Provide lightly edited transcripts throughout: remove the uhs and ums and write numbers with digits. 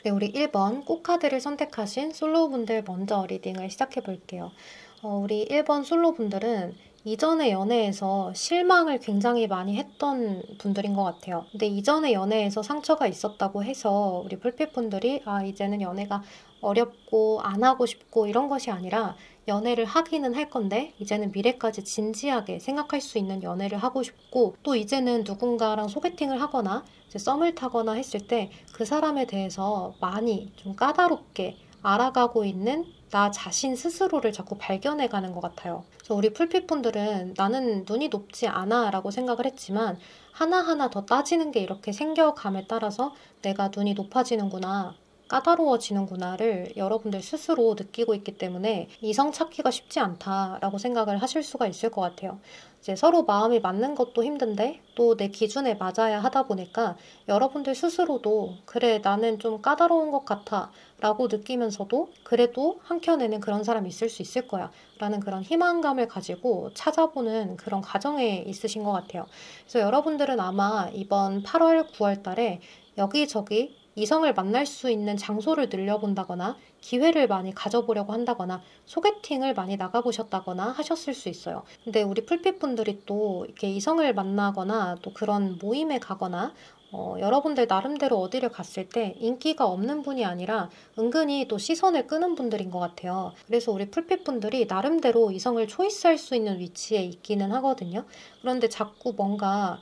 네, 우리 1번 꽃카드를 선택하신 솔로분들 먼저 리딩을 시작해 볼게요. 우리 1번 솔로분들은 이전의 연애에서 실망을 굉장히 많이 했던 분들인 것 같아요. 근데 이전의 연애에서 상처가 있었다고 해서 우리 불빛분들이 이제는 연애가 어렵고 안 하고 싶고 이런 것이 아니라 연애를 하기는 할 건데 이제는 미래까지 진지하게 생각할 수 있는 연애를 하고 싶고 또 이제는 누군가랑 소개팅을 하거나 이제 썸을 타거나 했을 때 그 사람에 대해서 많이 좀 까다롭게 알아가고 있는 나 자신 스스로를 자꾸 발견해가는 것 같아요. 그래서 우리 풀빛분들은 나는 눈이 높지 않아 라고 생각을 했지만 하나하나 더 따지는 게 이렇게 생겨감에 따라서 내가 눈이 높아지는구나, 까다로워지는구나를 여러분들 스스로 느끼고 있기 때문에 이성 찾기가 쉽지 않다라고 생각을 하실 수가 있을 것 같아요. 이제 서로 마음이 맞는 것도 힘든데 또 내 기준에 맞아야 하다 보니까 여러분들 스스로도 그래 나는 좀 까다로운 것 같아 라고 느끼면서도 그래도 한켠에는 그런 사람이 있을 수 있을 거야 라는 그런 희망감을 가지고 찾아보는 그런 과정에 있으신 것 같아요. 그래서 여러분들은 아마 이번 8월, 9월 달에 여기저기 이성을 만날 수 있는 장소를 늘려본다거나 기회를 많이 가져보려고 한다거나 소개팅을 많이 나가보셨다거나 하셨을 수 있어요. 근데 우리 풀빛분들이 또 이렇게 이성을 만나거나 또 그런 모임에 가거나 여러분들 나름대로 어디를 갔을 때 인기가 없는 분이 아니라 은근히 또 시선을 끄는 분들인 것 같아요. 그래서 우리 풀빛분들이 나름대로 이성을 초이스할 수 있는 위치에 있기는 하거든요. 그런데 자꾸 뭔가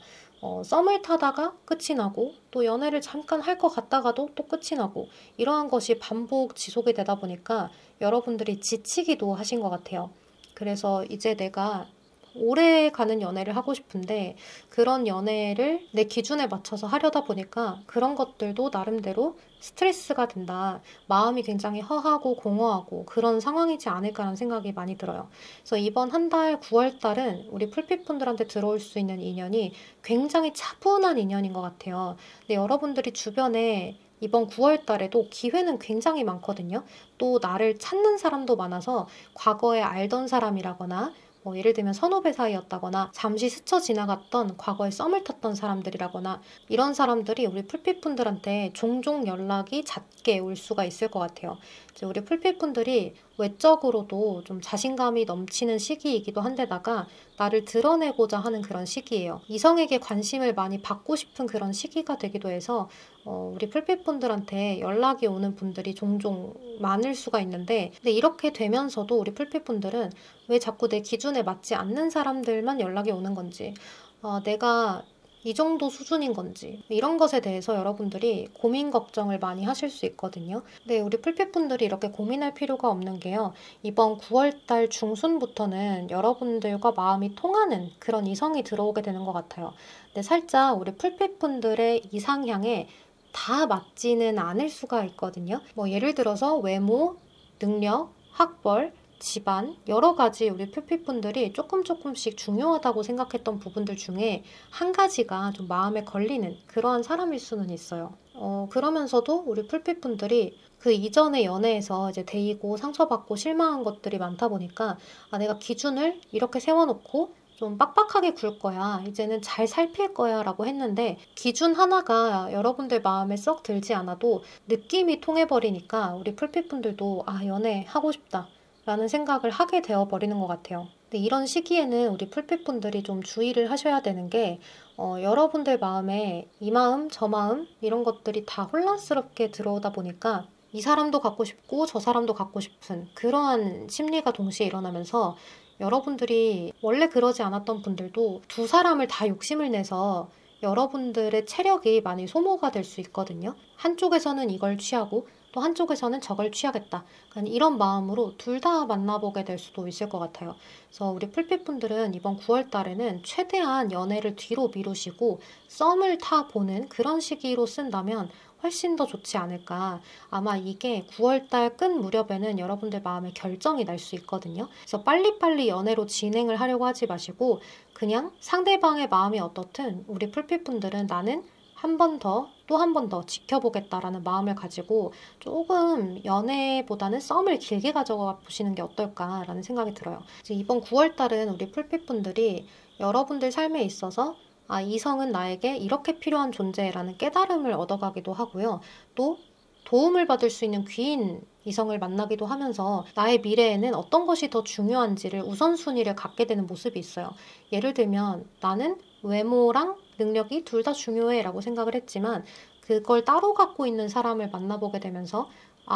썸을 타다가 끝이 나고 또 연애를 잠깐 할 것 같다가도 또 끝이 나고 이러한 것이 반복 지속이 되다 보니까 여러분들이 지치기도 하신 것 같아요. 그래서 이제 내가 오래 가는 연애를 하고 싶은데 그런 연애를 내 기준에 맞춰서 하려다 보니까 그런 것들도 나름대로 스트레스가 된다. 마음이 굉장히 허하고 공허하고 그런 상황이지 않을까라는 생각이 많이 들어요. 그래서 이번 한 달 9월 달은 우리 풀빛분들한테 들어올 수 있는 인연이 굉장히 차분한 인연인 것 같아요. 근데 여러분들이 주변에 이번 9월 달에도 기회는 굉장히 많거든요. 또 나를 찾는 사람도 많아서 과거에 알던 사람이라거나 예를 들면 선후배 사이였다거나 잠시 스쳐 지나갔던 과거에 썸을 탔던 사람들이라거나 이런 사람들이 우리 풀빛분들한테 종종 연락이 잦게 올 수가 있을 것 같아요. 이제 우리 풀빛분들이 외적으로도 좀 자신감이 넘치는 시기이기도 한데다가 나를 드러내고자 하는 그런 시기예요. 이성에게 관심을 많이 받고 싶은 그런 시기가 되기도 해서 우리 풀빛분들한테 연락이 오는 분들이 종종 많을 수가 있는데 근데 이렇게 되면서도 우리 풀빛분들은 왜 자꾸 내 기준에 맞지 않는 사람들만 연락이 오는 건지 내가 이 정도 수준인 건지 이런 것에 대해서 여러분들이 고민 걱정을 많이 하실 수 있거든요. 근데 우리 풀빛분들이 이렇게 고민할 필요가 없는 게요. 이번 9월달 중순부터는 여러분들과 마음이 통하는 그런 이성이 들어오게 되는 것 같아요. 근데 살짝 우리 풀빛분들의 이상향에 다 맞지는 않을 수가 있거든요. 예를 들어서 외모, 능력, 학벌, 집안 여러 가지 우리 풀빛분들이 조금씩 중요하다고 생각했던 부분들 중에 한 가지가 좀 마음에 걸리는 그러한 사람일 수는 있어요. 그러면서도 우리 풀빛분들이 그 이전의 연애에서 이제 데이고 상처받고 실망한 것들이 많다 보니까 내가 기준을 이렇게 세워놓고 좀 빡빡하게 굴 거야. 이제는 잘 살필 거야 라고 했는데 기준 하나가 여러분들 마음에 썩 들지 않아도 느낌이 통해버리니까 우리 풀빛분들도 연애하고 싶다 라는 생각을 하게 되어버리는 것 같아요. 근데 이런 시기에는 우리 풀빛분들이 좀 주의를 하셔야 되는 게 여러분들 마음에 이 마음 저 마음 이런 것들이 다 혼란스럽게 들어오다 보니까 이 사람도 갖고 싶고 저 사람도 갖고 싶은 그러한 심리가 동시에 일어나면서 여러분들이 원래 그러지 않았던 분들도 두 사람을 다 욕심을 내서 여러분들의 체력이 많이 소모가 될 수 있거든요. 한쪽에서는 이걸 취하고 또 한쪽에서는 저걸 취하겠다. 이런 마음으로 둘 다 만나보게 될 수도 있을 것 같아요. 그래서 우리 풀빛분들은 이번 9월 달에는 최대한 연애를 뒤로 미루시고 썸을 타보는 그런 시기로 쓴다면 훨씬 더 좋지 않을까. 아마 이게 9월달 끝 무렵에는 여러분들 마음에 결정이 날 수 있거든요. 그래서 빨리빨리 연애로 진행을 하려고 하지 마시고 그냥 상대방의 마음이 어떻든 우리 풀빛분들은 나는 한 번 더, 또 한 번 더 지켜보겠다라는 마음을 가지고 조금 연애보다는 썸을 길게 가져가 보시는 게 어떨까라는 생각이 들어요. 이제 이번 9월달은 우리 풀빛분들이 여러분들 삶에 있어서 이성은 나에게 이렇게 필요한 존재라는 깨달음을 얻어가기도 하고요. 또 도움을 받을 수 있는 귀인 이성을 만나기도 하면서 나의 미래에는 어떤 것이 더 중요한지를 우선순위를 갖게 되는 모습이 있어요. 예를 들면 나는 외모랑 능력이 둘 다 중요해 라고 생각을 했지만 그걸 따로 갖고 있는 사람을 만나보게 되면서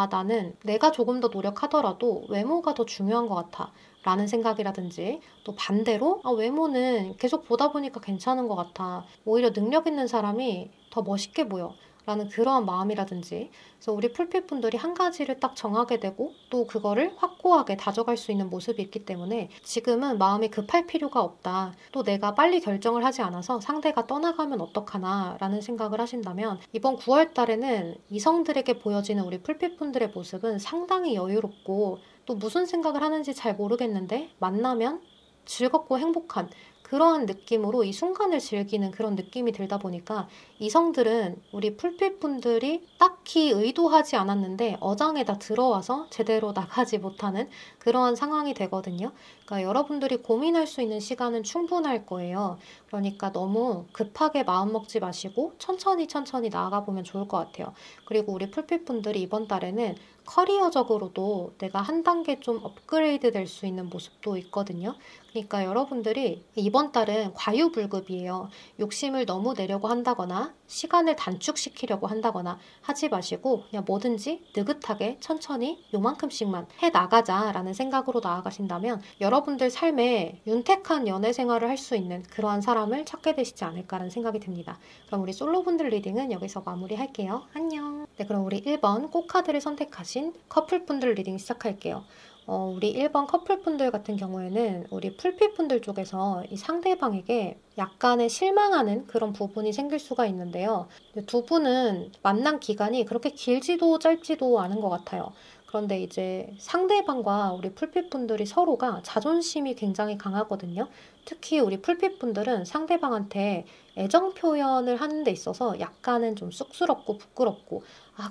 나는 내가 조금 더 노력하더라도 외모가 더 중요한 것 같아 라는 생각이라든지, 또 반대로 외모는 계속 보다 보니까 괜찮은 것 같아, 오히려 능력 있는 사람이 더 멋있게 보여 라는 그러한 마음이라든지. 그래서 우리 풀핏분들이 한 가지를 딱 정하게 되고 또 그거를 확고하게 다져갈 수 있는 모습이 있기 때문에 지금은 마음이 급할 필요가 없다, 또 내가 빨리 결정을 하지 않아서 상대가 떠나가면 어떡하나 라는 생각을 하신다면, 이번 9월 달에는 이성들에게 보여지는 우리 풀핏분들의 모습은 상당히 여유롭고, 또 무슨 생각을 하는지 잘 모르겠는데 만나면 즐겁고 행복한 그러한 느낌으로 이 순간을 즐기는 그런 느낌이 들다 보니까 이성들은 우리 풀핏분들이 딱히 의도하지 않았는데 어장에다 들어와서 제대로 나가지 못하는 그러한 상황이 되거든요. 그러니까 여러분들이 고민할 수 있는 시간은 충분할 거예요. 그러니까 너무 급하게 마음 먹지 마시고 천천히 나아가 보면 좋을 것 같아요. 그리고 우리 풀핏분들이 이번 달에는 커리어적으로도 내가 한 단계 좀 업그레이드 될 수 있는 모습도 있거든요. 그러니까 여러분들이 이번 달은 과유불급이에요. 욕심을 너무 내려고 한다거나 시간을 단축시키려고 한다거나 하지 마시고 그냥 뭐든지 느긋하게 천천히 요만큼씩만 해나가자라는 생각으로 나아가신다면 여러분들 삶에 윤택한 연애 생활을 할 수 있는 그러한 사람을 찾게 되시지 않을까라는 생각이 듭니다. 그럼 우리 솔로분들 리딩은 여기서 마무리할게요. 안녕. 네, 그럼 우리 1번 꽃카드를 선택하신 커플분들 리딩 시작할게요. 우리 1번 커플분들 같은 경우에는 우리 풀핏분들 쪽에서 이 상대방에게 약간의 실망하는 그런 부분이 생길 수가 있는데요. 두 분은 만난 기간이 그렇게 길지도 짧지도 않은 것 같아요. 그런데 이제 상대방과 우리 풀핏분들이 서로가 자존심이 굉장히 강하거든요. 특히 우리 풀핏분들은 상대방한테 애정 표현을 하는 데 있어서 약간은 좀 쑥스럽고 부끄럽고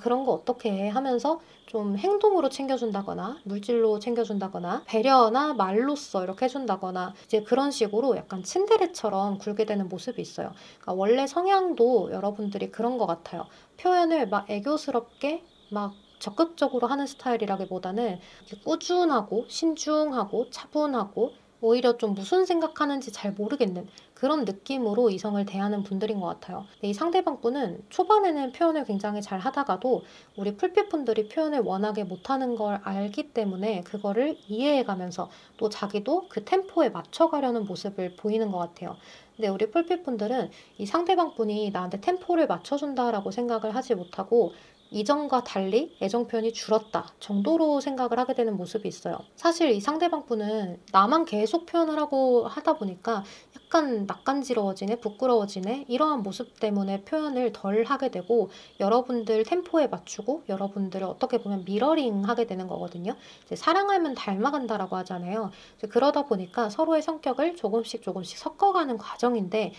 그런 거 어떻게 해 하면서 좀 행동으로 챙겨준다거나 물질로 챙겨준다거나 배려나 말로써 이렇게 해준다거나 이제 그런 식으로 약간 츤데레처럼 굴게 되는 모습이 있어요. 그러니까 원래 성향도 여러분들이 그런 것 같아요. 표현을 막 애교스럽게 막 적극적으로 하는 스타일이라기보다는 꾸준하고 신중하고 차분하고 오히려 좀 무슨 생각하는지 잘 모르겠는 그런 느낌으로 이성을 대하는 분들인 것 같아요. 이 상대방 분은 초반에는 표현을 굉장히 잘 하다가도 우리 풀핏분들이 표현을 워낙에 못하는 걸 알기 때문에 그거를 이해해가면서 또 자기도 그 템포에 맞춰가려는 모습을 보이는 것 같아요. 근데 우리 풀핏분들은 이 상대방 분이 나한테 템포를 맞춰준다라고 생각을 하지 못하고 이전과 달리 애정 표현이 줄었다 정도로 생각을 하게 되는 모습이 있어요. 사실 이 상대방 분은 나만 계속 표현을 하고 하다 보니까 약간 낯간지러워지네, 부끄러워지네 이러한 모습 때문에 표현을 덜 하게 되고 여러분들 템포에 맞추고 여러분들을 어떻게 보면 미러링 하게 되는 거거든요. 이제 사랑하면 닮아간다라고 하잖아요. 이제 그러다 보니까 서로의 성격을 조금씩 섞어가는 과정인데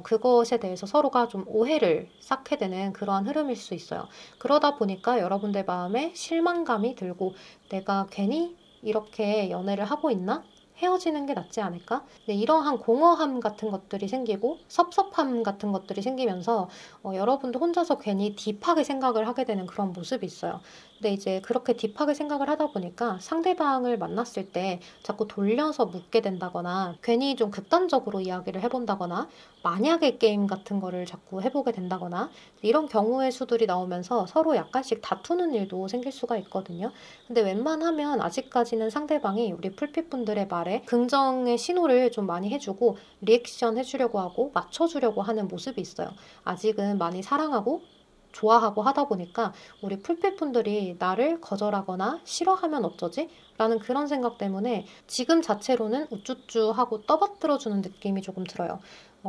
그것에 대해서 서로가 좀 오해를 쌓게 되는 그러한 흐름일 수 있어요. 그러다 보니까 여러분들 마음에 실망감이 들고 내가 괜히 이렇게 연애를 하고 있나? 헤어지는 게 낫지 않을까? 네, 이러한 공허함 같은 것들이 생기고 섭섭함 같은 것들이 생기면서 여러분도 혼자서 괜히 딥하게 생각을 하게 되는 그런 모습이 있어요. 근데 이제 그렇게 딥하게 생각을 하다 보니까 상대방을 만났을 때 자꾸 돌려서 묻게 된다거나 괜히 좀 극단적으로 이야기를 해본다거나 만약의 게임 같은 거를 자꾸 해보게 된다거나 이런 경우의 수들이 나오면서 서로 약간씩 다투는 일도 생길 수가 있거든요. 근데 웬만하면 아직까지는 상대방이 우리 풀핏분들의 말에 긍정의 신호를 좀 많이 해주고 리액션 해주려고 하고 맞춰주려고 하는 모습이 있어요. 아직은 많이 사랑하고 좋아하고 하다 보니까 우리 풀핏분들이 나를 거절하거나 싫어하면 어쩌지? 라는 그런 생각 때문에 지금 자체로는 우쭈쭈하고 떠받들어주는 느낌이 조금 들어요.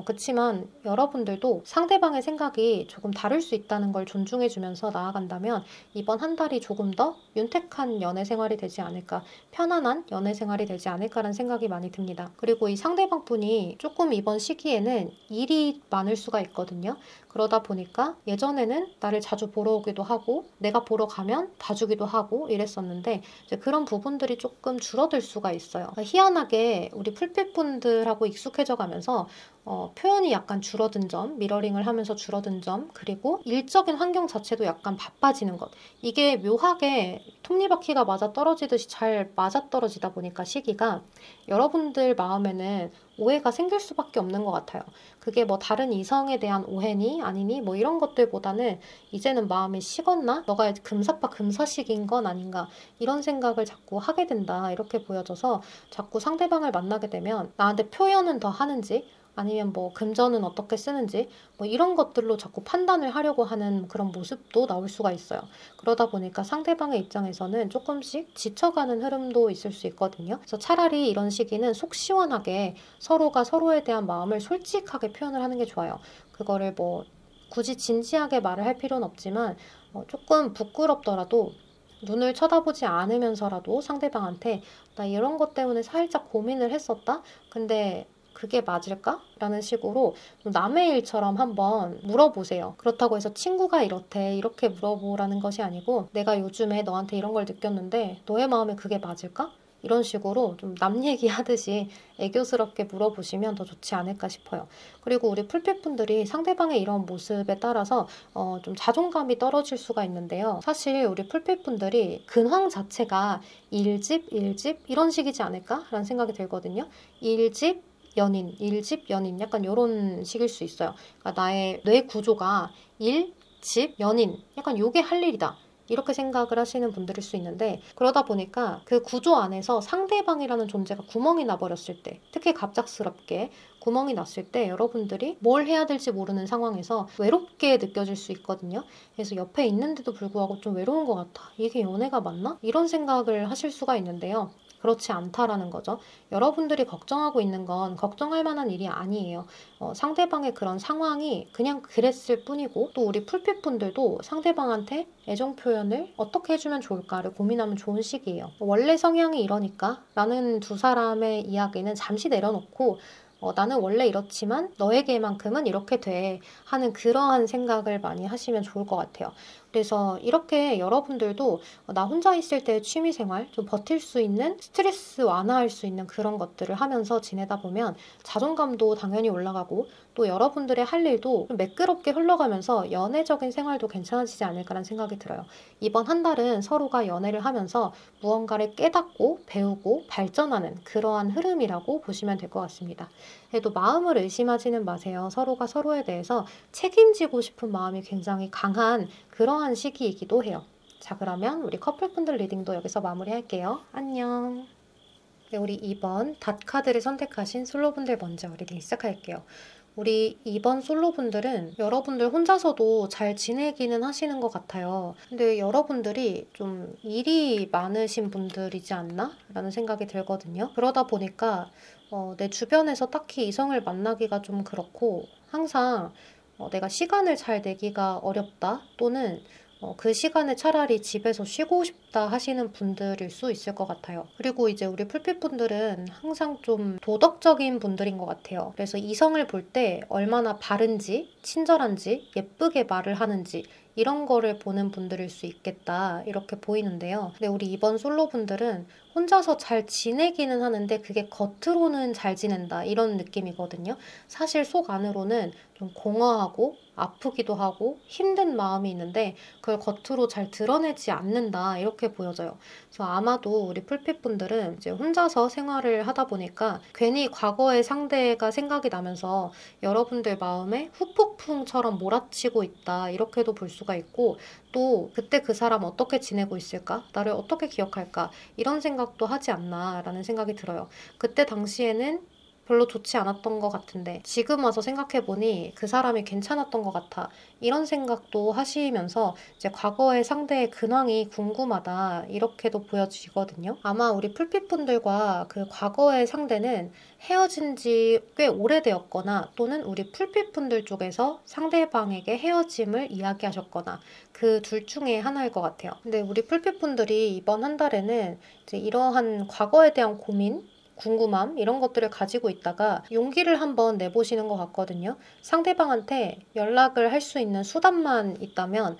그치만 여러분들도 상대방의 생각이 조금 다를 수 있다는 걸 존중해주면서 나아간다면 이번 한 달이 조금 더 윤택한 연애 생활이 되지 않을까, 편안한 연애 생활이 되지 않을까라는 생각이 많이 듭니다. 그리고 이 상대방 분이 조금 이번 시기에는 일이 많을 수가 있거든요. 그러다 보니까 예전에는 나를 자주 보러 오기도 하고 내가 보러 가면 봐주기도 하고 이랬었는데 이제 그런 부분들이 조금 줄어들 수가 있어요. 그러니까 희한하게 우리 풀빛분들하고 익숙해져 가면서 표현이 약간 줄어든 점, 미러링을 하면서 줄어든 점, 그리고 일적인 환경 자체도 약간 바빠지는 것. 이게 묘하게 톱니바퀴가 맞아떨어지듯이 잘 맞아떨어지다 보니까 시기가 여러분들 마음에는 오해가 생길 수밖에 없는 것 같아요. 그게 뭐 다른 이성에 대한 오해니 아니니 뭐 이런 것들보다는 이제는 마음이 식었나? 너가 금사빠 금사식인 건 아닌가? 이런 생각을 자꾸 하게 된다. 이렇게 보여져서 자꾸 상대방을 만나게 되면 나한테 표현은 더 하는지 아니면 뭐 금전은 어떻게 쓰는지 뭐 이런 것들로 자꾸 판단을 하려고 하는 그런 모습도 나올 수가 있어요. 그러다 보니까 상대방의 입장에서는 조금씩 지쳐가는 흐름도 있을 수 있거든요. 그래서 차라리 이런 시기는 속 시원하게 서로가 서로에 대한 마음을 솔직하게 표현을 하는 게 좋아요. 그거를 뭐 굳이 진지하게 말을 할 필요는 없지만 조금 부끄럽더라도 눈을 쳐다보지 않으면서라도 상대방한테 나 이런 것 때문에 살짝 고민을 했었다? 근데 그게 맞을까? 라는 식으로 남의 일처럼 한번 물어보세요. 그렇다고 해서 친구가 이렇대 이렇게 물어보라는 것이 아니고 내가 요즘에 너한테 이런 걸 느꼈는데 너의 마음에 그게 맞을까? 이런 식으로 좀 남 얘기하듯이 애교스럽게 물어보시면 더 좋지 않을까 싶어요. 그리고 우리 풀빛분들이 상대방의 이런 모습에 따라서 좀 자존감이 떨어질 수가 있는데요. 사실 우리 풀빛분들이 근황 자체가 일집 이런 식이지 않을까라는 생각이 들거든요. 일집 연인, 일집 연인 약간 이런 식일 수 있어요. 그러니까 나의 뇌 구조가 일, 집, 연인 약간 요게 할 일이다. 이렇게 생각을 하시는 분들일 수 있는데 그러다 보니까 그 구조 안에서 상대방이라는 존재가 구멍이 나버렸을 때 특히 갑작스럽게 구멍이 났을 때 여러분들이 뭘 해야 될지 모르는 상황에서 외롭게 느껴질 수 있거든요. 그래서 옆에 있는데도 불구하고 좀 외로운 것 같아. 이게 연애가 맞나? 이런 생각을 하실 수가 있는데요. 그렇지 않다라는 거죠. 여러분들이 걱정하고 있는 건 걱정할 만한 일이 아니에요. 상대방의 그런 상황이 그냥 그랬을 뿐이고 또 우리 풀빛분들도 상대방한테 애정 표현을 어떻게 해주면 좋을까를 고민하면 좋은 시기예요. 원래 성향이 이러니까 라는 두 사람의 이야기는 잠시 내려놓고 나는 원래 이렇지만 너에게만큼은 이렇게 돼 하는 그러한 생각을 많이 하시면 좋을 것 같아요. 그래서 이렇게 여러분들도 나 혼자 있을 때 취미생활 좀 버틸 수 있는 스트레스 완화할 수 있는 그런 것들을 하면서 지내다 보면 자존감도 당연히 올라가고 또 여러분들의 할 일도 좀 매끄럽게 흘러가면서 연애적인 생활도 괜찮아지지 않을까라는 생각이 들어요. 이번 한 달은 서로가 연애를 하면서 무언가를 깨닫고 배우고 발전하는 그러한 흐름이라고 보시면 될 것 같습니다. 그래도 마음을 의심하지는 마세요. 서로가 서로에 대해서 책임지고 싶은 마음이 굉장히 강한 그러한 시기이기도 해요. 자, 그러면 우리 커플분들 리딩도 여기서 마무리할게요. 안녕. 네, 우리 2번 닷카드를 선택하신 솔로분들 먼저 리딩 시작할게요. 우리 2번 솔로분들은 여러분들 혼자서도 잘 지내기는 하시는 것 같아요. 근데 여러분들이 좀 일이 많으신 분들이지 않나? 라는 생각이 들거든요. 그러다 보니까 내 주변에서 딱히 이성을 만나기가 좀 그렇고 항상 내가 시간을 잘 내기가 어렵다 또는 그 시간에 차라리 집에서 쉬고 싶다 하시는 분들일 수 있을 것 같아요. 그리고 이제 우리 풀빛분들은 항상 좀 도덕적인 분들인 것 같아요. 그래서 이성을 볼 때 얼마나 바른지, 친절한지, 예쁘게 말을 하는지 이런 거를 보는 분들일 수 있겠다 이렇게 보이는데요. 근데 우리 이번 솔로분들은 혼자서 잘 지내기는 하는데 그게 겉으로는 잘 지낸다 이런 느낌이거든요. 사실 속 안으로는 좀 공허하고 아프기도 하고 힘든 마음이 있는데 그걸 겉으로 잘 드러내지 않는다 이렇게 보여져요. 그래서 아마도 우리 풀빛분들은 이제 혼자서 생활을 하다 보니까 괜히 과거의 상대가 생각이 나면서 여러분들 마음에 후폭풍처럼 몰아치고 있다 이렇게도 볼 수가 있고 또 그때 그 사람 어떻게 지내고 있을까? 나를 어떻게 기억할까? 이런 생각도 하지 않나 라는 생각이 들어요. 그때 당시에는 별로 좋지 않았던 것 같은데 지금 와서 생각해보니 그 사람이 괜찮았던 것 같아. 이런 생각도 하시면서 이제 과거의 상대의 근황이 궁금하다 이렇게도 보여지거든요. 아마 우리 풀빛분들과 그 과거의 상대는 헤어진 지 꽤 오래되었거나 또는 우리 풀빛분들 쪽에서 상대방에게 헤어짐을 이야기하셨거나 그 둘 중에 하나일 것 같아요. 근데 우리 풀빛분들이 이번 한 달에는 이제 이러한 과거에 대한 고민 궁금함 이런 것들을 가지고 있다가 용기를 한번 내보시는 것 같거든요. 상대방한테 연락을 할 수 있는 수단만 있다면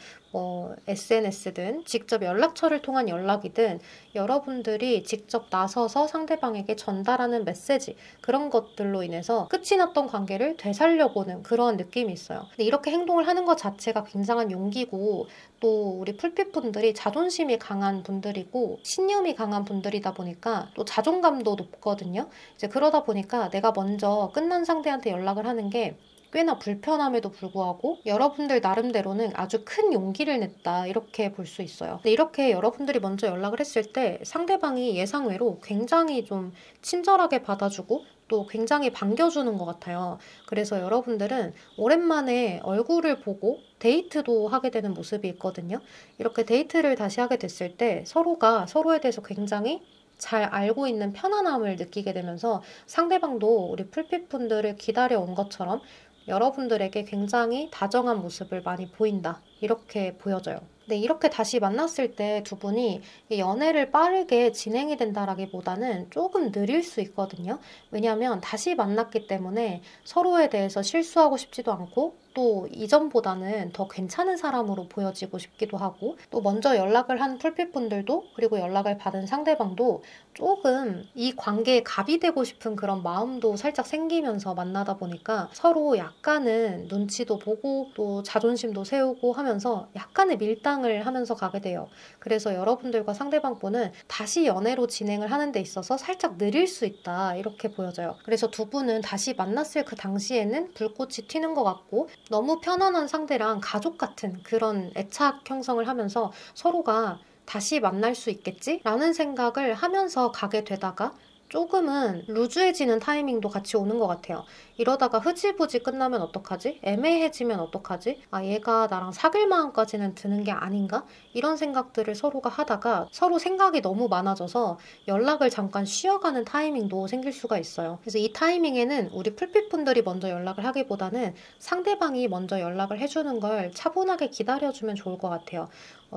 SNS든 직접 연락처를 통한 연락이든 여러분들이 직접 나서서 상대방에게 전달하는 메시지 그런 것들로 인해서 끝이 났던 관계를 되살려보는 그런 느낌이 있어요. 근데 이렇게 행동을 하는 것 자체가 굉장한 용기고 또 우리 풀빛분들이 자존심이 강한 분들이고 신념이 강한 분들이다 보니까 또 자존감도 높거든요. 이제 그러다 보니까 내가 먼저 끝난 상대한테 연락을 하는 게 꽤나 불편함에도 불구하고 여러분들 나름대로는 아주 큰 용기를 냈다 이렇게 볼 수 있어요. 근데 이렇게 여러분들이 먼저 연락을 했을 때 상대방이 예상외로 굉장히 좀 친절하게 받아주고 또 굉장히 반겨주는 것 같아요. 그래서 여러분들은 오랜만에 얼굴을 보고 데이트도 하게 되는 모습이 있거든요. 이렇게 데이트를 다시 하게 됐을 때 서로가 서로에 대해서 굉장히 잘 알고 있는 편안함을 느끼게 되면서 상대방도 우리 풀빛분들을 기다려온 것처럼 여러분들에게 굉장히 다정한 모습을 많이 보인다. 이렇게 보여져요. 근데 이렇게 다시 만났을 때 두 분이 연애를 빠르게 진행이 된다라기보다는 조금 느릴 수 있거든요. 왜냐하면 다시 만났기 때문에 서로에 대해서 실수하고 싶지도 않고 또 이전보다는 더 괜찮은 사람으로 보여지고 싶기도 하고 또 먼저 연락을 한 풀빛분들도 그리고 연락을 받은 상대방도 조금 이 관계에 갑이 되고 싶은 그런 마음도 살짝 생기면서 만나다 보니까 서로 약간은 눈치도 보고 또 자존심도 세우고 하면서 약간의 밀당을 하면서 가게 돼요. 그래서 여러분들과 상대방분은 다시 연애로 진행을 하는 데 있어서 살짝 느릴 수 있다 이렇게 보여져요. 그래서 두 분은 다시 만났을 그 당시에는 불꽃이 튀는 것 같고 너무 편안한 상대랑 가족 같은 그런 애착 형성을 하면서 서로가 다시 만날 수 있겠지? 라는 생각을 하면서 가게 되다가 조금은 루즈해지는 타이밍도 같이 오는 것 같아요. 이러다가 흐지부지 끝나면 어떡하지? 애매해지면 어떡하지? 아, 얘가 나랑 사귈 마음까지는 드는 게 아닌가? 이런 생각들을 서로가 하다가 서로 생각이 너무 많아져서 연락을 잠깐 쉬어가는 타이밍도 생길 수가 있어요. 그래서 이 타이밍에는 우리 풀빛분들이 먼저 연락을 하기보다는 상대방이 먼저 연락을 해주는 걸 차분하게 기다려주면 좋을 것 같아요.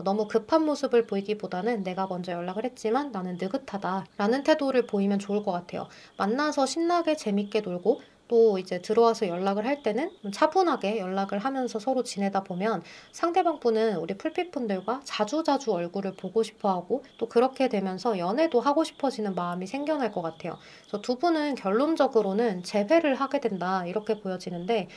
너무 급한 모습을 보이기보다는 내가 먼저 연락을 했지만 나는 느긋하다 라는 태도를 보이면 좋을 것 같아요. 만나서 신나게 재밌게 놀고 또 이제 들어와서 연락을 할 때는 좀 차분하게 연락을 하면서 서로 지내다 보면 상대방 분은 우리 풀빛분들과 자주자주 얼굴을 보고 싶어 하고 또 그렇게 되면서 연애도 하고 싶어지는 마음이 생겨날 것 같아요. 그래서 두 분은 결론적으로는 재회를 하게 된다 이렇게 보여지는데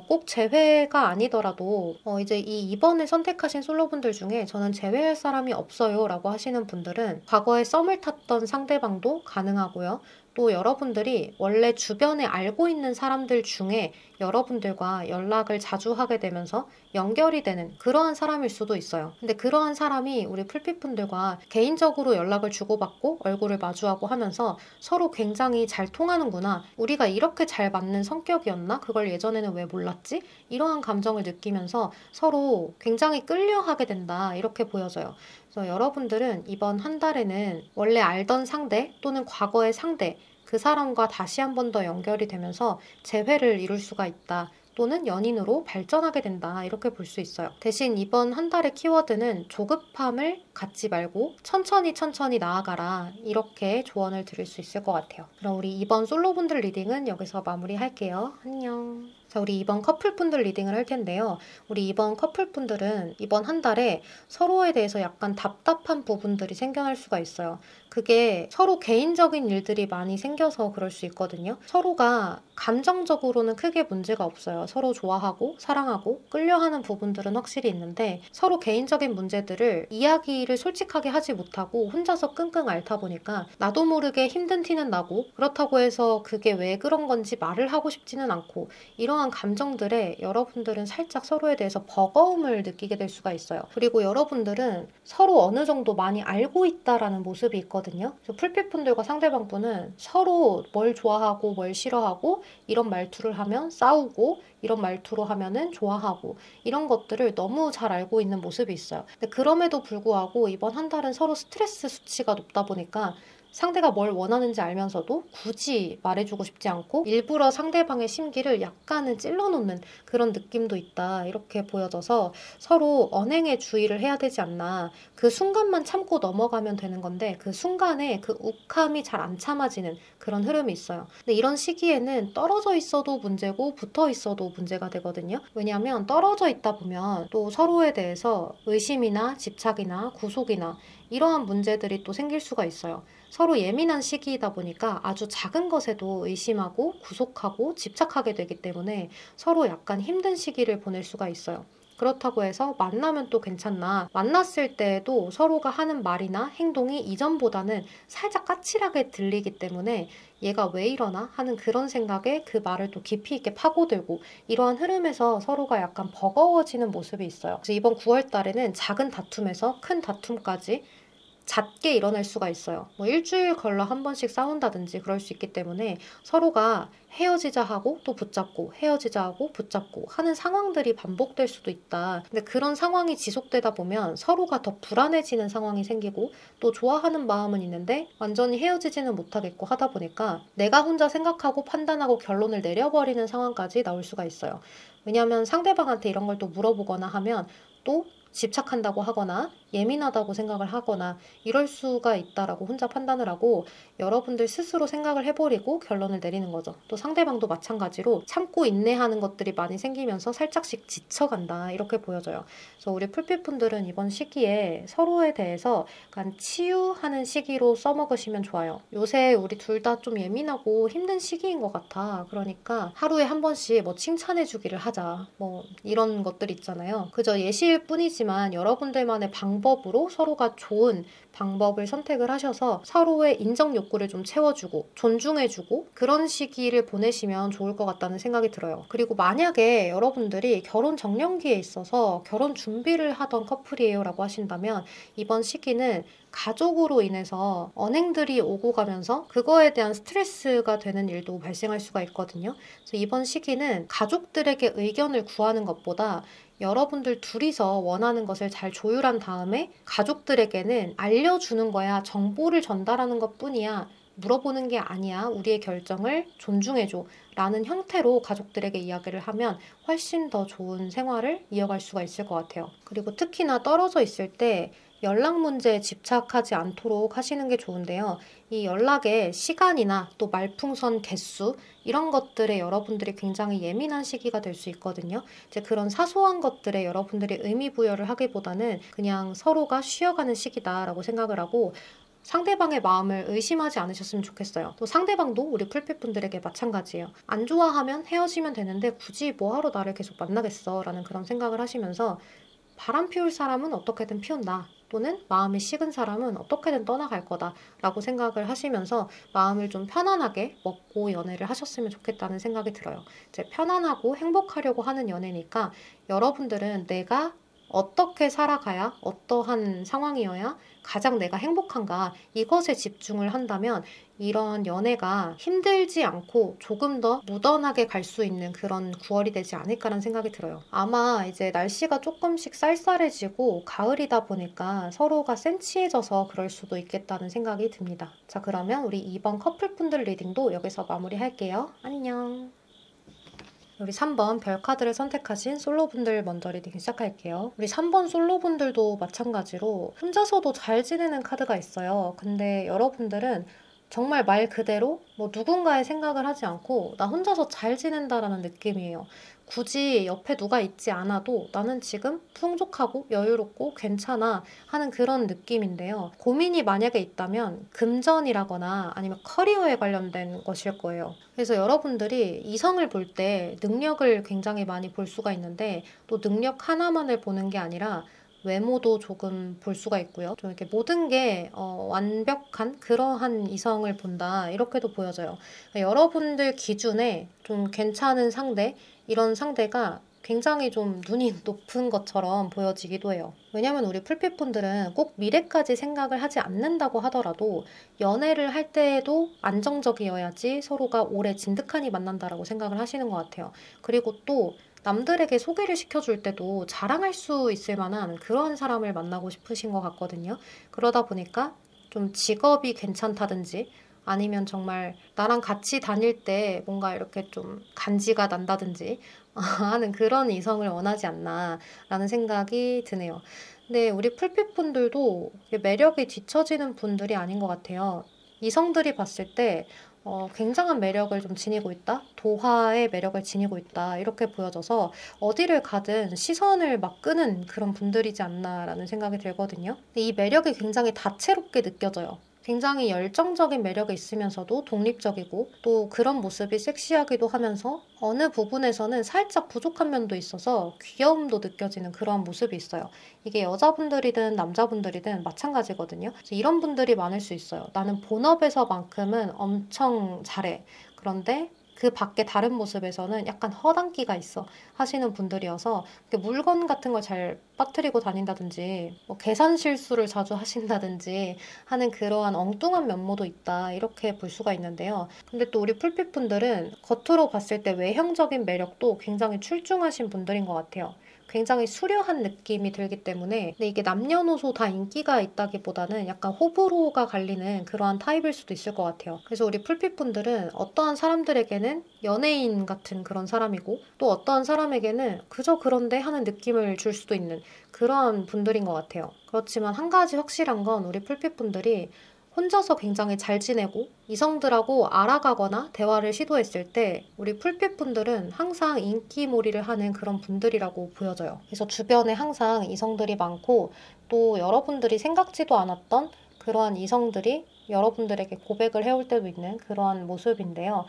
꼭 재회가 아니더라도 이제 이번에 선택하신 솔로분들 중에 저는 재회할 사람이 없어요 라고 하시는 분들은 과거에 썸을 탔던 상대방도 가능하고요. 또 여러분들이 원래 주변에 알고 있는 사람들 중에 여러분들과 연락을 자주 하게 되면서 연결이 되는 그러한 사람일 수도 있어요. 근데 그러한 사람이 우리 풀빛분들과 개인적으로 연락을 주고받고 얼굴을 마주하고 하면서 서로 굉장히 잘 통하는구나. 우리가 이렇게 잘 맞는 성격이었나? 그걸 예전에는 왜 몰랐지? 이러한 감정을 느끼면서 서로 굉장히 끌려하게 된다. 이렇게 보여져요. 그래서 여러분들은 이번 한 달에는 원래 알던 상대 또는 과거의 상대 그 사람과 다시 한 번 더 연결이 되면서 재회를 이룰 수가 있다. 또는 연인으로 발전하게 된다. 이렇게 볼 수 있어요. 대신 이번 한 달의 키워드는 조급함을 갖지 말고 천천히 천천히 나아가라. 이렇게 조언을 드릴 수 있을 것 같아요. 그럼 우리 이번 솔로분들 리딩은 여기서 마무리할게요. 안녕. 자, 우리 이번 커플분들 리딩을 할 텐데요. 우리 이번 커플분들은 이번 한 달에 서로에 대해서 약간 답답한 부분들이 생겨날 수가 있어요. 그게 서로 개인적인 일들이 많이 생겨서 그럴 수 있거든요. 서로가 감정적으로는 크게 문제가 없어요. 서로 좋아하고 사랑하고 끌려하는 부분들은 확실히 있는데 서로 개인적인 문제들을 이야기를 솔직하게 하지 못하고 혼자서 끙끙 앓다 보니까 나도 모르게 힘든 티는 나고 그렇다고 해서 그게 왜 그런 건지 말을 하고 싶지는 않고 이러한 감정들에 여러분들은 살짝 서로에 대해서 버거움을 느끼게 될 수가 있어요. 그리고 여러분들은 서로 어느 정도 많이 알고 있다라는 모습이 있거든요. 그래서 풀빛분들과 상대방분은 서로 뭘 좋아하고 뭘 싫어하고 이런 말투를 하면 싸우고 이런 말투로 하면은 좋아하고 이런 것들을 너무 잘 알고 있는 모습이 있어요. 근데 그럼에도 불구하고 이번 한 달은 서로 스트레스 수치가 높다 보니까 상대가 뭘 원하는지 알면서도 굳이 말해주고 싶지 않고 일부러 상대방의 심기를 약간은 찔러놓는 그런 느낌도 있다. 이렇게 보여져서 서로 언행에 주의를 해야 되지 않나. 그 순간만 참고 넘어가면 되는 건데 그 순간에 그 욱함이 잘 안 참아지는 그런 흐름이 있어요. 근데 이런 시기에는 떨어져 있어도 문제고 붙어 있어도 문제가 되거든요. 왜냐하면 떨어져 있다 보면 또 서로에 대해서 의심이나 집착이나 구속이나 이러한 문제들이 또 생길 수가 있어요. 서로 예민한 시기이다 보니까 아주 작은 것에도 의심하고 구속하고 집착하게 되기 때문에 서로 약간 힘든 시기를 보낼 수가 있어요. 그렇다고 해서 만나면 또 괜찮나? 만났을 때에도 서로가 하는 말이나 행동이 이전보다는 살짝 까칠하게 들리기 때문에 얘가 왜 이러나 하는 그런 생각에 그 말을 또 깊이 있게 파고들고 이러한 흐름에서 서로가 약간 버거워지는 모습이 있어요. 그래서 이번 9월 달에는 작은 다툼에서 큰 다툼까지 잦게 일어날 수가 있어요. 뭐 일주일 걸러 한 번씩 싸운다든지 그럴 수 있기 때문에 서로가 헤어지자 하고 또 붙잡고 헤어지자 하고 붙잡고 하는 상황들이 반복될 수도 있다. 근데 그런 상황이 지속되다 보면 서로가 더 불안해지는 상황이 생기고 또 좋아하는 마음은 있는데 완전히 헤어지지는 못하겠고 하다 보니까 내가 혼자 생각하고 판단하고 결론을 내려버리는 상황까지 나올 수가 있어요. 왜냐하면 상대방한테 이런 걸 또 물어보거나 하면 또 집착한다고 하거나 예민하다고 생각을 하거나 이럴 수가 있다라고 혼자 판단을 하고 여러분들 스스로 생각을 해버리고 결론을 내리는 거죠. 또 상대방도 마찬가지로 참고 인내하는 것들이 많이 생기면서 살짝씩 지쳐간다 이렇게 보여져요. 그래서 우리 풀빛분들은 이번 시기에 서로에 대해서 약간 치유하는 시기로 써먹으시면 좋아요. 요새 우리 둘 다 좀 예민하고 힘든 시기인 것 같아. 그러니까 하루에 한 번씩 뭐 칭찬해주기를 하자. 뭐 이런 것들 있잖아요. 그저 예시일 뿐이지만 여러분들만의 방법으로 서로가 좋은 방법을 선택을 하셔서 서로의 인정 욕구를 좀 채워주고 존중해주고 그런 시기를 보내시면 좋을 것 같다는 생각이 들어요. 그리고 만약에 여러분들이 결혼 정년기에 있어서 결혼 준비를 하던 커플이에요 라고 하신다면 이번 시기는 가족으로 인해서 언행들이 오고 가면서 그거에 대한 스트레스가 되는 일도 발생할 수가 있거든요. 그래서 이번 시기는 가족들에게 의견을 구하는 것보다 여러분들 둘이서 원하는 것을 잘 조율한 다음에 가족들에게는 알려주는 거야. 정보를 전달하는 것뿐이야. 물어보는 게 아니야. 우리의 결정을 존중해줘. 라는 형태로 가족들에게 이야기를 하면 훨씬 더 좋은 생활을 이어갈 수가 있을 것 같아요. 그리고 특히나 떨어져 있을 때 연락 문제에 집착하지 않도록 하시는 게 좋은데요. 이 연락의 시간이나 또 말풍선 개수 이런 것들에 여러분들이 굉장히 예민한 시기가 될 수 있거든요. 이제 그런 사소한 것들에 여러분들이 의미 부여를 하기보다는 그냥 서로가 쉬어가는 시기다라고 생각을 하고 상대방의 마음을 의심하지 않으셨으면 좋겠어요. 또 상대방도 우리 풀빛분들에게 마찬가지예요. 안 좋아하면 헤어지면 되는데 굳이 뭐하러 나를 계속 만나겠어 라는 그런 생각을 하시면서 바람 피울 사람은 어떻게든 피운다. 또는 마음이 식은 사람은 어떻게든 떠나갈 거다 라고 생각을 하시면서 마음을 좀 편안하게 먹고 연애를 하셨으면 좋겠다는 생각이 들어요. 이제 편안하고 행복하려고 하는 연애니까 여러분들은 내가 어떻게 살아가야 어떠한 상황이어야 가장 내가 행복한가 이것에 집중을 한다면 이런 연애가 힘들지 않고 조금 더 무던하게 갈 수 있는 그런 9월이 되지 않을까라는 생각이 들어요. 아마 이제 날씨가 조금씩 쌀쌀해지고 가을이다 보니까 서로가 센치해져서 그럴 수도 있겠다는 생각이 듭니다. 자, 그러면 우리 이번 커플분들 리딩도 여기서 마무리할게요. 안녕. 우리 3번 별 카드를 선택하신 솔로분들 먼저 리딩 시작할게요. 우리 3번 솔로분들도 마찬가지로 혼자서도 잘 지내는 카드가 있어요. 근데 여러분들은 정말 말 그대로 뭐 누군가의 생각을 하지 않고 나 혼자서 잘 지낸다라는 느낌이에요. 굳이 옆에 누가 있지 않아도 나는 지금 풍족하고 여유롭고 괜찮아 하는 그런 느낌인데요. 고민이 만약에 있다면 금전이라거나 아니면 커리어에 관련된 것일 거예요. 그래서 여러분들이 이성을 볼 때 능력을 굉장히 많이 볼 수가 있는데 또 능력 하나만을 보는 게 아니라 외모도 조금 볼 수가 있고요. 좀 이렇게 모든 게 완벽한 그러한 이성을 본다 이렇게도 보여져요. 그러니까 여러분들 기준에 좀 괜찮은 상대 이런 상대가 굉장히 좀 눈이 높은 것처럼 보여지기도 해요. 왜냐면 우리 풀빛분들은 꼭 미래까지 생각을 하지 않는다고 하더라도 연애를 할 때에도 안정적이어야지 서로가 오래 진득하니 만난다라고 생각을 하시는 것 같아요. 그리고 또 남들에게 소개를 시켜줄 때도 자랑할 수 있을 만한 그런 사람을 만나고 싶으신 것 같거든요. 그러다 보니까 좀 직업이 괜찮다든지 아니면 정말 나랑 같이 다닐 때 뭔가 이렇게 좀 간지가 난다든지 하는 그런 이성을 원하지 않나라는 생각이 드네요. 근데 우리 풀빛분들도 매력이 뒤처지는 분들이 아닌 것 같아요. 이성들이 봤을 때 굉장한 매력을 좀 지니고 있다? 도화의 매력을 지니고 있다. 이렇게 보여져서 어디를 가든 시선을 막 끄는 그런 분들이지 않나라는 생각이 들거든요. 근데 이 매력이 굉장히 다채롭게 느껴져요. 굉장히 열정적인 매력이 있으면서도 독립적이고 또 그런 모습이 섹시하기도 하면서 어느 부분에서는 살짝 부족한 면도 있어서 귀여움도 느껴지는 그런 모습이 있어요. 이게 여자분들이든 남자분들이든 마찬가지거든요. 그래서 이런 분들이 많을 수 있어요. 나는 본업에서만큼은 엄청 잘해. 그런데 그 밖에 다른 모습에서는 약간 허당기가 있어 하시는 분들이어서 물건 같은 걸 잘 빠뜨리고 다닌다든지 뭐 계산 실수를 자주 하신다든지 하는 그러한 엉뚱한 면모도 있다 이렇게 볼 수가 있는데요. 근데 또 우리 풀빛분들은 겉으로 봤을 때 외형적인 매력도 굉장히 출중하신 분들인 것 같아요. 굉장히 수려한 느낌이 들기 때문에 근데 이게 남녀노소 다 인기가 있다기보다는 약간 호불호가 갈리는 그러한 타입일 수도 있을 것 같아요. 그래서 우리 풀빛분들은 어떠한 사람들에게는 연예인 같은 그런 사람이고 또 어떠한 사람에게는 그저 그런데 하는 느낌을 줄 수도 있는 그러한 분들인 것 같아요. 그렇지만 한 가지 확실한 건 우리 풀빛분들이 혼자서 굉장히 잘 지내고 이성들하고 알아가거나 대화를 시도했을 때 우리 풀빛분들은 항상 인기몰이를 하는 그런 분들이라고 보여져요. 그래서 주변에 항상 이성들이 많고 또 여러분들이 생각지도 않았던 그러한 이성들이 여러분들에게 고백을 해올 때도 있는 그러한 모습인데요.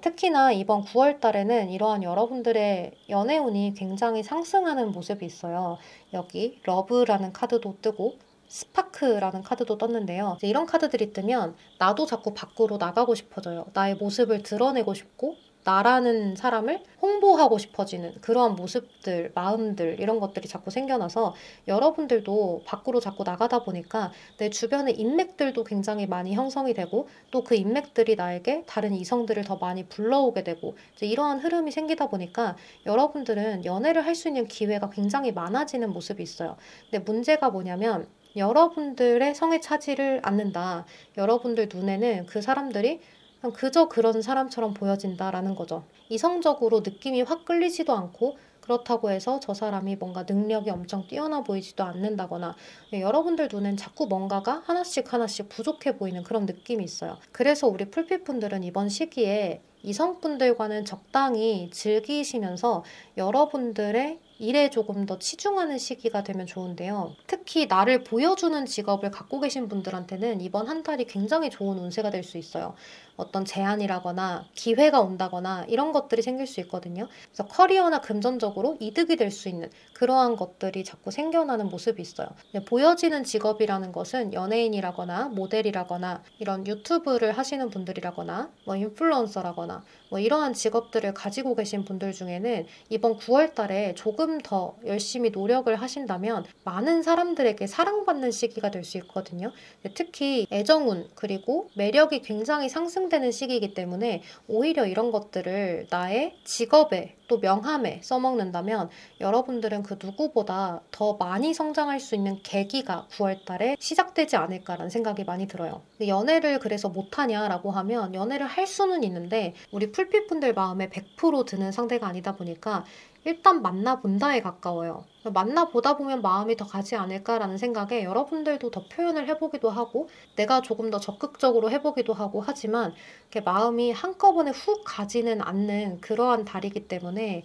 특히나 이번 9월 달에는 이러한 여러분들의 연애운이 굉장히 상승하는 모습이 있어요. 여기 러브라는 카드도 뜨고 스파크라는 카드도 떴는데요. 이제 이런 카드들이 뜨면 나도 자꾸 밖으로 나가고 싶어져요. 나의 모습을 드러내고 싶고 나라는 사람을 홍보하고 싶어지는 그러한 모습들, 마음들 이런 것들이 자꾸 생겨나서 여러분들도 밖으로 자꾸 나가다 보니까 내 주변의 인맥들도 굉장히 많이 형성이 되고 또 그 인맥들이 나에게 다른 이성들을 더 많이 불러오게 되고 이제 이러한 흐름이 생기다 보니까 여러분들은 연애를 할 수 있는 기회가 굉장히 많아지는 모습이 있어요. 근데 문제가 뭐냐면 여러분들의 성에 차지를 않는다. 여러분들 눈에는 그 사람들이 그냥 그저 그런 사람처럼 보여진다라는 거죠. 이성적으로 느낌이 확 끌리지도 않고 그렇다고 해서 저 사람이 뭔가 능력이 엄청 뛰어나 보이지도 않는다거나 여러분들 눈엔 자꾸 뭔가가 하나씩 하나씩 부족해 보이는 그런 느낌이 있어요. 그래서 우리 풀빛분들은 이번 시기에 이성분들과는 적당히 즐기시면서 여러분들의 일에 조금 더 치중하는 시기가 되면 좋은데요. 특히 나를 보여주는 직업을 갖고 계신 분들한테는 이번 한 달이 굉장히 좋은 운세가 될 수 있어요. 어떤 제안이라거나 기회가 온다거나 이런 것들이 생길 수 있거든요. 그래서 커리어나 금전적으로 이득이 될 수 있는 그러한 것들이 자꾸 생겨나는 모습이 있어요. 보여지는 직업이라는 것은 연예인이라거나 모델이라거나 이런 유튜브를 하시는 분들이라거나 뭐 인플루언서라거나 뭐 이러한 직업들을 가지고 계신 분들 중에는 이번 9월 달에 조금 더 열심히 노력을 하신다면 많은 사람들에게 사랑받는 시기가 될 수 있거든요. 특히 애정운 그리고 매력이 굉장히 상승되는 시기이기 때문에 오히려 이런 것들을 나의 직업에 또 명함에 써먹는다면 여러분들은 그 누구보다 더 많이 성장할 수 있는 계기가 9월 달에 시작되지 않을까라는 생각이 많이 들어요. 연애를 그래서 못하냐라고 하면 연애를 할 수는 있는데 우리 풀빛분들 마음에 100% 드는 상대가 아니다 보니까 일단 만나본다에 가까워요. 만나보다 보면 마음이 더 가지 않을까라는 생각에 여러분들도 더 표현을 해보기도 하고 내가 조금 더 적극적으로 해보기도 하고 하지만 이렇게 마음이 한꺼번에 훅 가지는 않는 그러한 달이기 때문에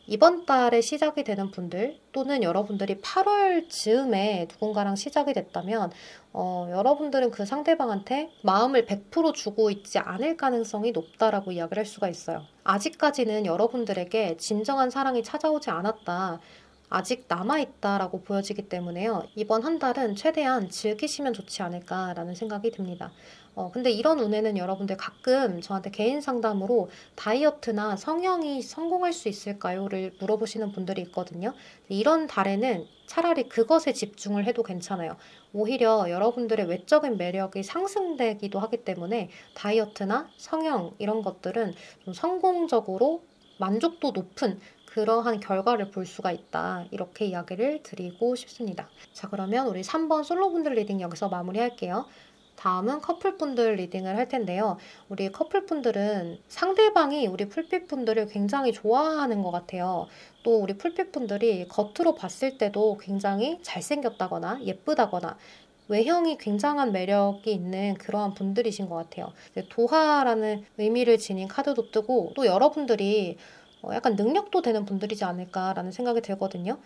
이번 달에 시작이 되는 분들 또는 여러분들이 8월 즈음에 누군가랑 시작이 됐다면 여러분들은 그 상대방한테 마음을 100% 주고 있지 않을 가능성이 높다라고 이야기를 할 수가 있어요. 아직까지는 여러분들에게 진정한 사랑이 찾아오지 않았다. 아직 남아있다라고 보여지기 때문에요. 이번 한 달은 최대한 즐기시면 좋지 않을까라는 생각이 듭니다. 근데 이런 운에는 여러분들 가끔 저한테 개인 상담으로 다이어트나 성형이 성공할 수 있을까요?를 물어보시는 분들이 있거든요. 이런 달에는 차라리 그것에 집중을 해도 괜찮아요. 오히려 여러분들의 외적인 매력이 상승되기도 하기 때문에 다이어트나 성형 이런 것들은 좀 성공적으로 만족도 높은 그러한 결과를 볼 수가 있다. 이렇게 이야기를 드리고 싶습니다. 자, 그러면 우리 3번 솔로분들 리딩 여기서 마무리할게요. 다음은 커플분들 리딩을 할 텐데요. 우리 커플분들은 상대방이 우리 풀빛분들을 굉장히 좋아하는 것 같아요. 또 우리 풀빛분들이 겉으로 봤을 때도 굉장히 잘생겼다거나 예쁘다거나 외형이 굉장한 매력이 있는 그러한 분들이신 것 같아요. 도화라는 의미를 지닌 카드도 뜨고 또 여러분들이 약간 능력도 되는 분들이지 않을까라는 생각이 들거든요.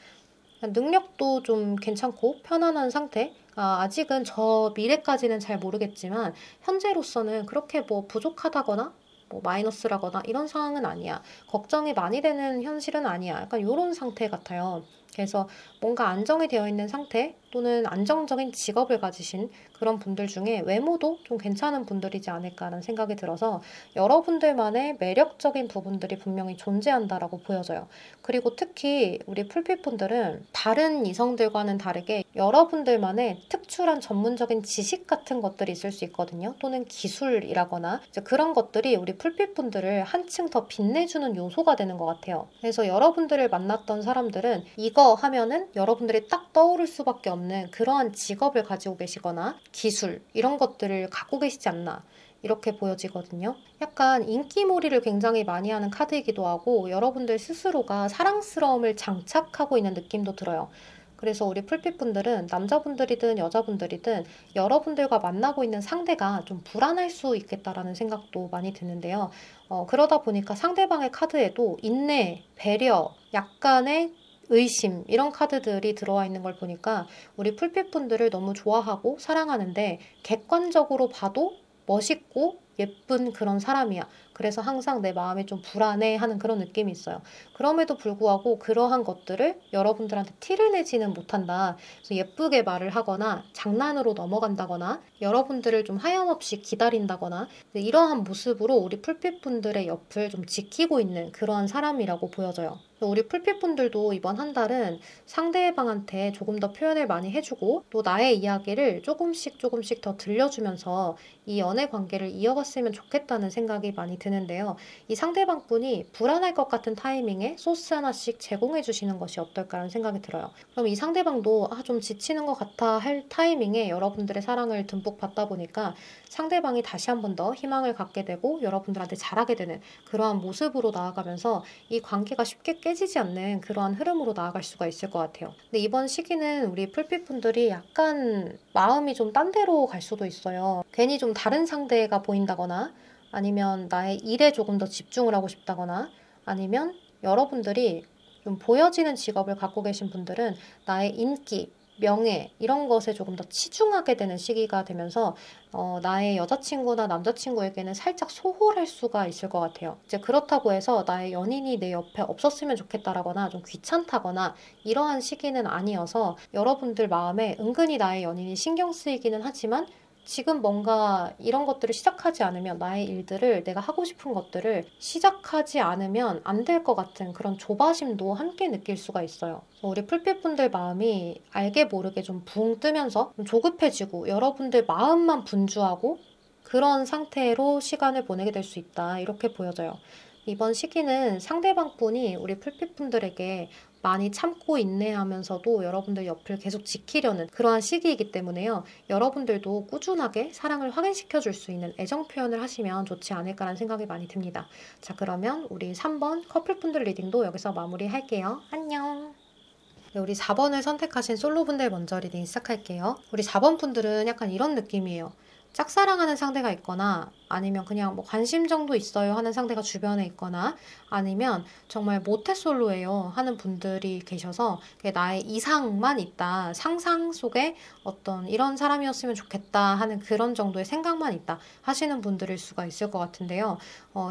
능력도 좀 괜찮고 편안한 상태. 아직은 저 미래까지는 잘 모르겠지만 현재로서는 그렇게 뭐 부족하다거나 뭐 마이너스라거나 이런 상황은 아니야. 걱정이 많이 되는 현실은 아니야. 약간 이런 상태 같아요. 그래서 뭔가 안정이 되어 있는 상태 또는 안정적인 직업을 가지신 그런 분들 중에 외모도 좀 괜찮은 분들이지 않을까라는 생각이 들어서 여러분들만의 매력적인 부분들이 분명히 존재한다라고 보여져요. 그리고 특히 우리 풀빛분들은 다른 이성들과는 다르게 여러분들만의 특출한 전문적인 지식 같은 것들이 있을 수 있거든요. 또는 기술이라거나 그런 것들이 우리 풀빛분들을 한층 더 빛내주는 요소가 되는 것 같아요. 그래서 여러분들을 만났던 사람들은 이거 하면은 여러분들이 딱 떠오를 수밖에 없는 그러한 직업을 가지고 계시거나 기술 이런 것들을 갖고 계시지 않나 이렇게 보여지거든요. 약간 인기몰이를 굉장히 많이 하는 카드이기도 하고 여러분들 스스로가 사랑스러움을 장착하고 있는 느낌도 들어요. 그래서 우리 풀빛분들은 남자분들이든 여자분들이든 여러분들과 만나고 있는 상대가 좀 불안할 수 있겠다라는 생각도 많이 드는데요. 그러다 보니까 상대방의 카드에도 인내, 배려, 약간의 의심 이런 카드들이 들어와 있는 걸 보니까 우리 풀빛분들을 너무 좋아하고 사랑하는데 객관적으로 봐도 멋있고 예쁜 그런 사람이야. 그래서 항상 내 마음이 좀 불안해하는 그런 느낌이 있어요. 그럼에도 불구하고 그러한 것들을 여러분들한테 티를 내지는 못한다. 그래서 예쁘게 말을 하거나 장난으로 넘어간다거나 여러분들을 좀 하염없이 기다린다거나 이러한 모습으로 우리 풀빛분들의 옆을 좀 지키고 있는 그러한 사람이라고 보여져요. 우리 풀빛분들도 이번 한 달은 상대방한테 조금 더 표현을 많이 해주고 또 나의 이야기를 조금씩 더 들려주면서 이 연애 관계를 이어갔으면 좋겠다는 생각이 많이 드는데요. 이 상대방분이 불안할 것 같은 타이밍에 소스 하나씩 제공해 주시는 것이 어떨까라는 생각이 들어요. 그럼 이 상대방도 좀 지치는 것 같아 할 타이밍에 여러분들의 사랑을 듬뿍 받다 보니까 상대방이 다시 한 번 더 희망을 갖게 되고 여러분들한테 잘하게 되는 그러한 모습으로 나아가면서 이 관계가 쉽게 깨지지 않는 그러한 흐름으로 나아갈 수가 있을 것 같아요. 근데 이번 시기는 우리 풀빛분들이 약간 마음이 좀 딴 데로 갈 수도 있어요. 괜히 좀 다른 상대가 보인다거나 아니면 나의 일에 조금 더 집중을 하고 싶다거나 아니면 여러분들이 좀 보여지는 직업을 갖고 계신 분들은 나의 인기, 명예 이런 것에 조금 더 치중하게 되는 시기가 되면서 나의 여자친구나 남자친구에게는 살짝 소홀할 수가 있을 것 같아요. 이제 그렇다고 해서 나의 연인이 내 옆에 없었으면 좋겠다라거나 좀 귀찮다거나 이러한 시기는 아니어서 여러분들 마음에 은근히 나의 연인이 신경 쓰이기는 하지만 지금 뭔가 이런 것들을 시작하지 않으면 나의 일들을 내가 하고 싶은 것들을 시작하지 않으면 안 될 것 같은 그런 조바심도 함께 느낄 수가 있어요. 우리 풀빛분들 마음이 알게 모르게 좀 붕 뜨면서 좀 조급해지고 여러분들 마음만 분주하고 그런 상태로 시간을 보내게 될 수 있다. 이렇게 보여져요. 이번 시기는 상대방분이 우리 풀빛분들에게 많이 참고 인내하면서도 여러분들 옆을 계속 지키려는 그러한 시기이기 때문에요. 여러분들도 꾸준하게 사랑을 확인시켜 줄 수 있는 애정 표현을 하시면 좋지 않을까라는 생각이 많이 듭니다. 자, 그러면 우리 3번 커플분들 리딩도 여기서 마무리할게요. 안녕! 네, 우리 4번을 선택하신 솔로분들 먼저 리딩 시작할게요. 우리 4번 분들은 약간 이런 느낌이에요. 짝사랑하는 상대가 있거나 아니면 그냥 뭐 관심 정도 있어요 하는 상대가 주변에 있거나 아니면 정말 모태솔로예요 하는 분들이 계셔서 나의 이상만 있다. 상상 속에 어떤 이런 사람이었으면 좋겠다 하는 그런 정도의 생각만 있다 하시는 분들일 수가 있을 것 같은데요.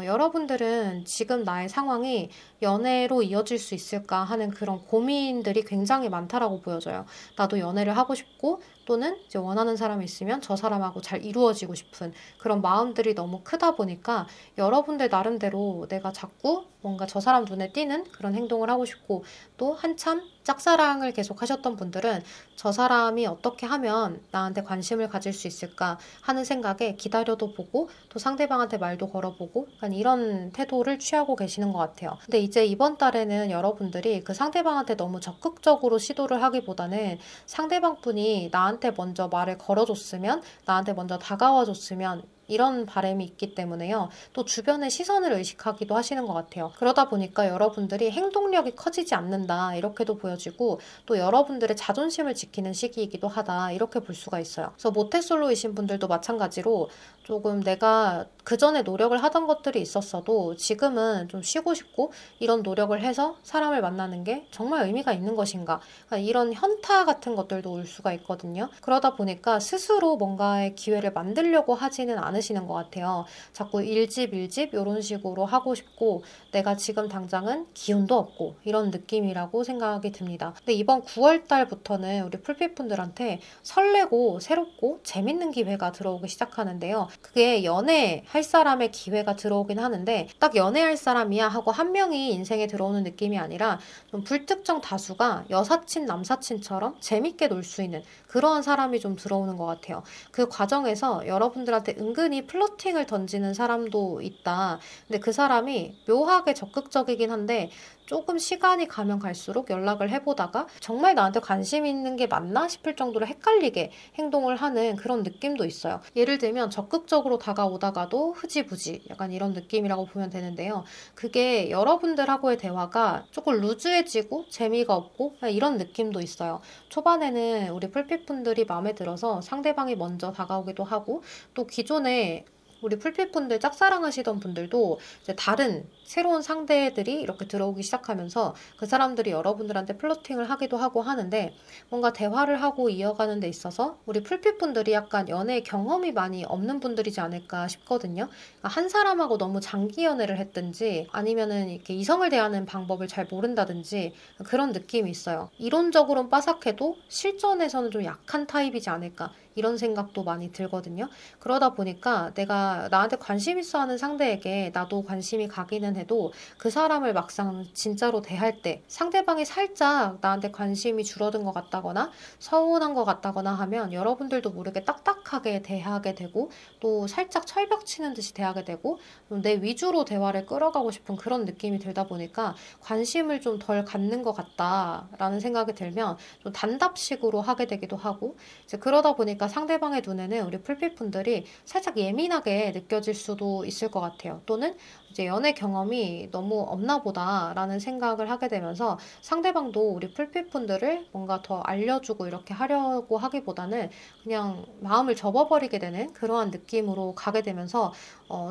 여러분들은 지금 나의 상황이 연애로 이어질 수 있을까 하는 그런 고민들이 굉장히 많다라고 보여져요. 나도 연애를 하고 싶고 또는 이제 원하는 사람이 있으면 저 사람하고 잘 이루어지고 싶은 그런 마음들이 너무 크다 보니까 여러분들 나름대로 내가 자꾸 뭔가 저 사람 눈에 띄는 그런 행동을 하고 싶고 또 한참 짝사랑을 계속 하셨던 분들은 저 사람이 어떻게 하면 나한테 관심을 가질 수 있을까 하는 생각에 기다려도 보고 또 상대방한테 말도 걸어보고 약간 이런 태도를 취하고 계시는 것 같아요. 근데 이제 이번 달에는 여러분들이 그 상대방한테 너무 적극적으로 시도를 하기보다는 상대방 분이 나한테 먼저 말을 걸어줬으면 나한테 먼저 다가와줬으면 이런 바람이 있기 때문에요. 또 주변의 시선을 의식하기도 하시는 것 같아요. 그러다 보니까 여러분들이 행동력이 커지지 않는다 이렇게도 보여지고 또 여러분들의 자존심을 지키는 시기이기도 하다 이렇게 볼 수가 있어요. 그래서 모태솔로이신 분들도 마찬가지로 조금 내가 그전에 노력을 하던 것들이 있었어도 지금은 좀 쉬고 싶고 이런 노력을 해서 사람을 만나는 게 정말 의미가 있는 것인가 그러니까 이런 현타 같은 것들도 올 수가 있거든요. 그러다 보니까 스스로 뭔가의 기회를 만들려고 하지는 않으시는 것 같아요. 자꾸 일집 이런 식으로 하고 싶고 내가 지금 당장은 기운도 없고 이런 느낌이라고 생각이 듭니다. 근데 이번 9월 달부터는 우리 풀빛분들한테 설레고 새롭고 재밌는 기회가 들어오기 시작하는데요. 그게 연애할 사람의 기회가 들어오긴 하는데 딱 연애할 사람이야 하고 한 명이 인생에 들어오는 느낌이 아니라 좀 불특정 다수가 여사친 남사친처럼 재밌게 놀 수 있는 그러한 사람이 좀 들어오는 것 같아요. 그 과정에서 여러분들한테 은근히 플러팅을 던지는 사람도 있다. 근데 그 사람이 묘하게 적극적이긴 한데 조금 시간이 가면 갈수록 연락을 해보다가 정말 나한테 관심 있는 게 맞나 싶을 정도로 헷갈리게 행동을 하는 그런 느낌도 있어요. 예를 들면 적극적으로 다가오다가도 흐지부지 약간 이런 느낌이라고 보면 되는데요. 그게 여러분들하고의 대화가 조금 루즈해지고 재미가 없고 이런 느낌도 있어요. 초반에는 우리 풀빛분들이 마음에 들어서 상대방이 먼저 다가오기도 하고 또 기존에 우리 풀빛분들 짝사랑하시던 분들도 이제 다른 새로운 상대들이 이렇게 들어오기 시작하면서 그 사람들이 여러분들한테 플러팅을 하기도 하고 하는데 뭔가 대화를 하고 이어가는 데 있어서 우리 풀빛분들이 약간 연애 경험이 많이 없는 분들이지 않을까 싶거든요. 그러니까 한 사람하고 너무 장기 연애를 했든지 아니면은 이렇게 이성을 대하는 방법을 잘 모른다든지 그런 느낌이 있어요. 이론적으로는 빠삭해도 실전에서는 좀 약한 타입이지 않을까 이런 생각도 많이 들거든요. 그러다 보니까 내가 나한테 관심 있어 하는 상대에게 나도 관심이 가기는 해도 그 사람을 막상 진짜로 대할 때 상대방이 살짝 나한테 관심이 줄어든 것 같다거나 서운한 것 같다거나 하면 여러분들도 모르게 딱딱하게 대하게 되고 또 살짝 철벽 치는 듯이 대하게 되고 내 위주로 대화를 끌어가고 싶은 그런 느낌이 들다 보니까 관심을 좀 덜 갖는 것 같다라는 생각이 들면 좀 단답식으로 하게 되기도 하고 이제 그러다 보니까 상대방의 눈에는 우리 풀빛분들이 살짝 예민하게 느껴질 수도 있을 것 같아요. 또는 이제 연애 경험이 너무 없나 보다라는 생각을 하게 되면서 상대방도 우리 풀빛분들을 뭔가 더 알려주고 이렇게 하려고 하기보다는 그냥 마음을 접어버리게 되는 그러한 느낌으로 가게 되면서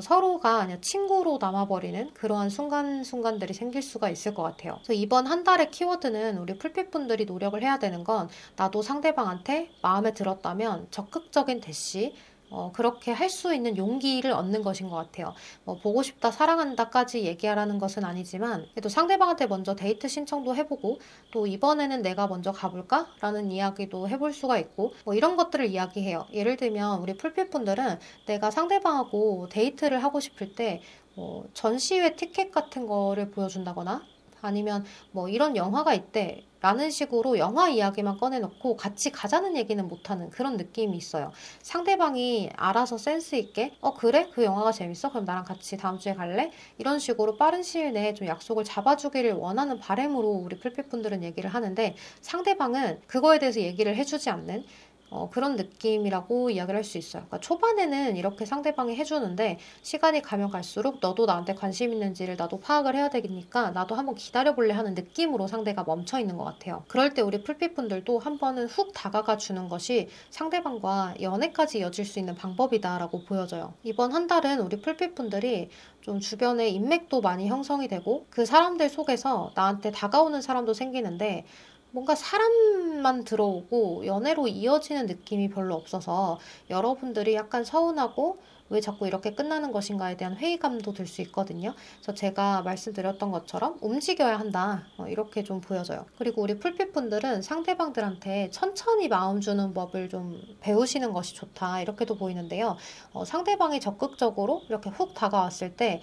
서로가 그냥 친구로 남아버리는 그러한 순간순간들이 생길 수가 있을 것 같아요. 그래서 이번 한 달의 키워드는 우리 풀빛분들이 노력을 해야 되는 건 나도 상대방한테 마음에 들었다면 적극적인 대시 그렇게 할 수 있는 용기를 얻는 것인 것 같아요. 보고 싶다, 사랑한다까지 얘기하라는 것은 아니지만 그래도 상대방한테 먼저 데이트 신청도 해보고 또 이번에는 내가 먼저 가볼까? 라는 이야기도 해볼 수가 있고 이런 것들을 이야기해요. 예를 들면 우리 풀빛분들은 내가 상대방하고 데이트를 하고 싶을 때 전시회 티켓 같은 거를 보여준다거나 아니면 이런 영화가 있대 라는 식으로 영화 이야기만 꺼내놓고 같이 가자는 얘기는 못하는 그런 느낌이 있어요. 상대방이 알아서 센스 있게 그래? 그 영화가 재밌어? 그럼 나랑 같이 다음 주에 갈래? 이런 식으로 빠른 시일 내에 좀 약속을 잡아주기를 원하는 바람으로 우리 풀빛분들은 얘기를 하는데 상대방은 그거에 대해서 얘기를 해주지 않는 그런 느낌이라고 이야기를 할 수 있어요. 그러니까 초반에는 이렇게 상대방이 해주는데 시간이 가면 갈수록 너도 나한테 관심 있는지를 나도 파악을 해야 되니까 나도 한번 기다려볼래 하는 느낌으로 상대가 멈춰 있는 것 같아요. 그럴 때 우리 풀빛분들도 한 번은 훅 다가가 주는 것이 상대방과 연애까지 이어질 수 있는 방법이다라고 보여져요. 이번 한 달은 우리 풀빛분들이 좀 주변에 인맥도 많이 형성이 되고 그 사람들 속에서 나한테 다가오는 사람도 생기는데 뭔가 사람만 들어오고 연애로 이어지는 느낌이 별로 없어서 여러분들이 약간 서운하고 왜 자꾸 이렇게 끝나는 것인가에 대한 회의감도 들 수 있거든요. 그래서 제가 말씀드렸던 것처럼 움직여야 한다. 이렇게 좀 보여져요. 그리고 우리 풀빛분들은 상대방들한테 천천히 마음 주는 법을 좀 배우시는 것이 좋다. 이렇게도 보이는데요. 상대방이 적극적으로 이렇게 훅 다가왔을 때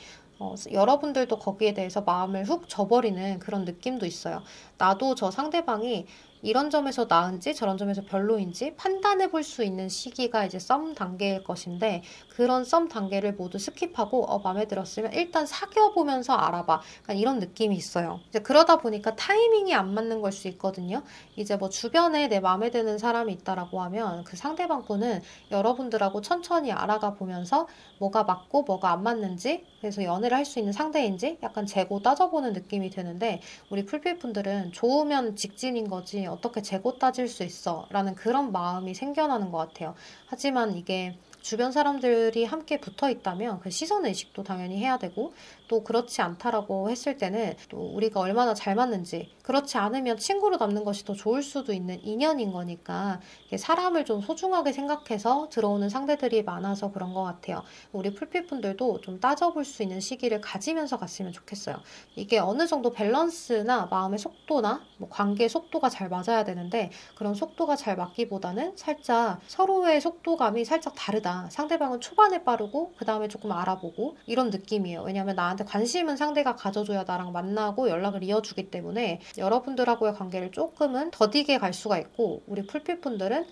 여러분들도 거기에 대해서 마음을 훅 줘버리는 그런 느낌도 있어요. 나도 저 상대방이 이런 점에서 나은지 저런 점에서 별로인지 판단해 볼 수 있는 시기가 이제 썸 단계일 것인데 그런 썸 단계를 모두 스킵하고 마음에 들었으면 일단 사귀어 보면서 알아봐. 약간 이런 느낌이 있어요. 이제 그러다 보니까 타이밍이 안 맞는 걸 수 있거든요. 이제 뭐 주변에 내 마음에 드는 사람이 있다라고 하면 그 상대방 분은 여러분들하고 천천히 알아가 보면서 뭐가 맞고 뭐가 안 맞는지 그래서 연애를 할 수 있는 상대인지 약간 재고 따져보는 느낌이 드는데 우리 풀빛분들은 좋으면 직진인 거지 어떻게 재고 따질 수 있어 라는 그런 마음이 생겨나는 것 같아요. 하지만 이게 주변 사람들이 함께 붙어 있다면 그 시선 의식도 당연히 해야 되고 또 그렇지 않다라고 했을 때는 또 우리가 얼마나 잘 맞는지 그렇지 않으면 친구로 남는 것이 더 좋을 수도 있는 인연인 거니까 사람을 좀 소중하게 생각해서 들어오는 상대들이 많아서 그런 것 같아요. 우리 풀빛분들도 좀 따져볼 수 있는 시기를 가지면서 갔으면 좋겠어요. 이게 어느 정도 밸런스나 마음의 속도나 뭐 관계의 속도가 잘 맞아야 되는데 그런 속도가 잘 맞기보다는 살짝 서로의 속도감이 살짝 다르다. 상대방은 초반에 빠르고 그 다음에 조금 알아보고 이런 느낌이에요. 왜냐하면 나한테 관심은 상대가 가져줘야 나랑 만나고 연락을 이어주기 때문에 여러분들하고의 관계를 조금은 더디게 갈 수가 있고 우리 풀빛분들은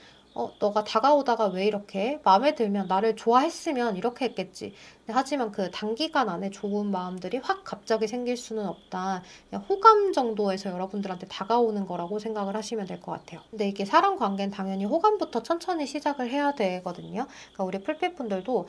너가 다가오다가 왜 이렇게 마음에 들면 나를 좋아했으면 이렇게 했겠지. 하지만 그 단기간 안에 좋은 마음들이 확 갑자기 생길 수는 없다. 그냥 호감 정도에서 여러분들한테 다가오는 거라고 생각을 하시면 될 것 같아요. 근데 이게 사람 관계는 당연히 호감부터 천천히 시작을 해야 되거든요. 그러니까 우리 풀빛분들도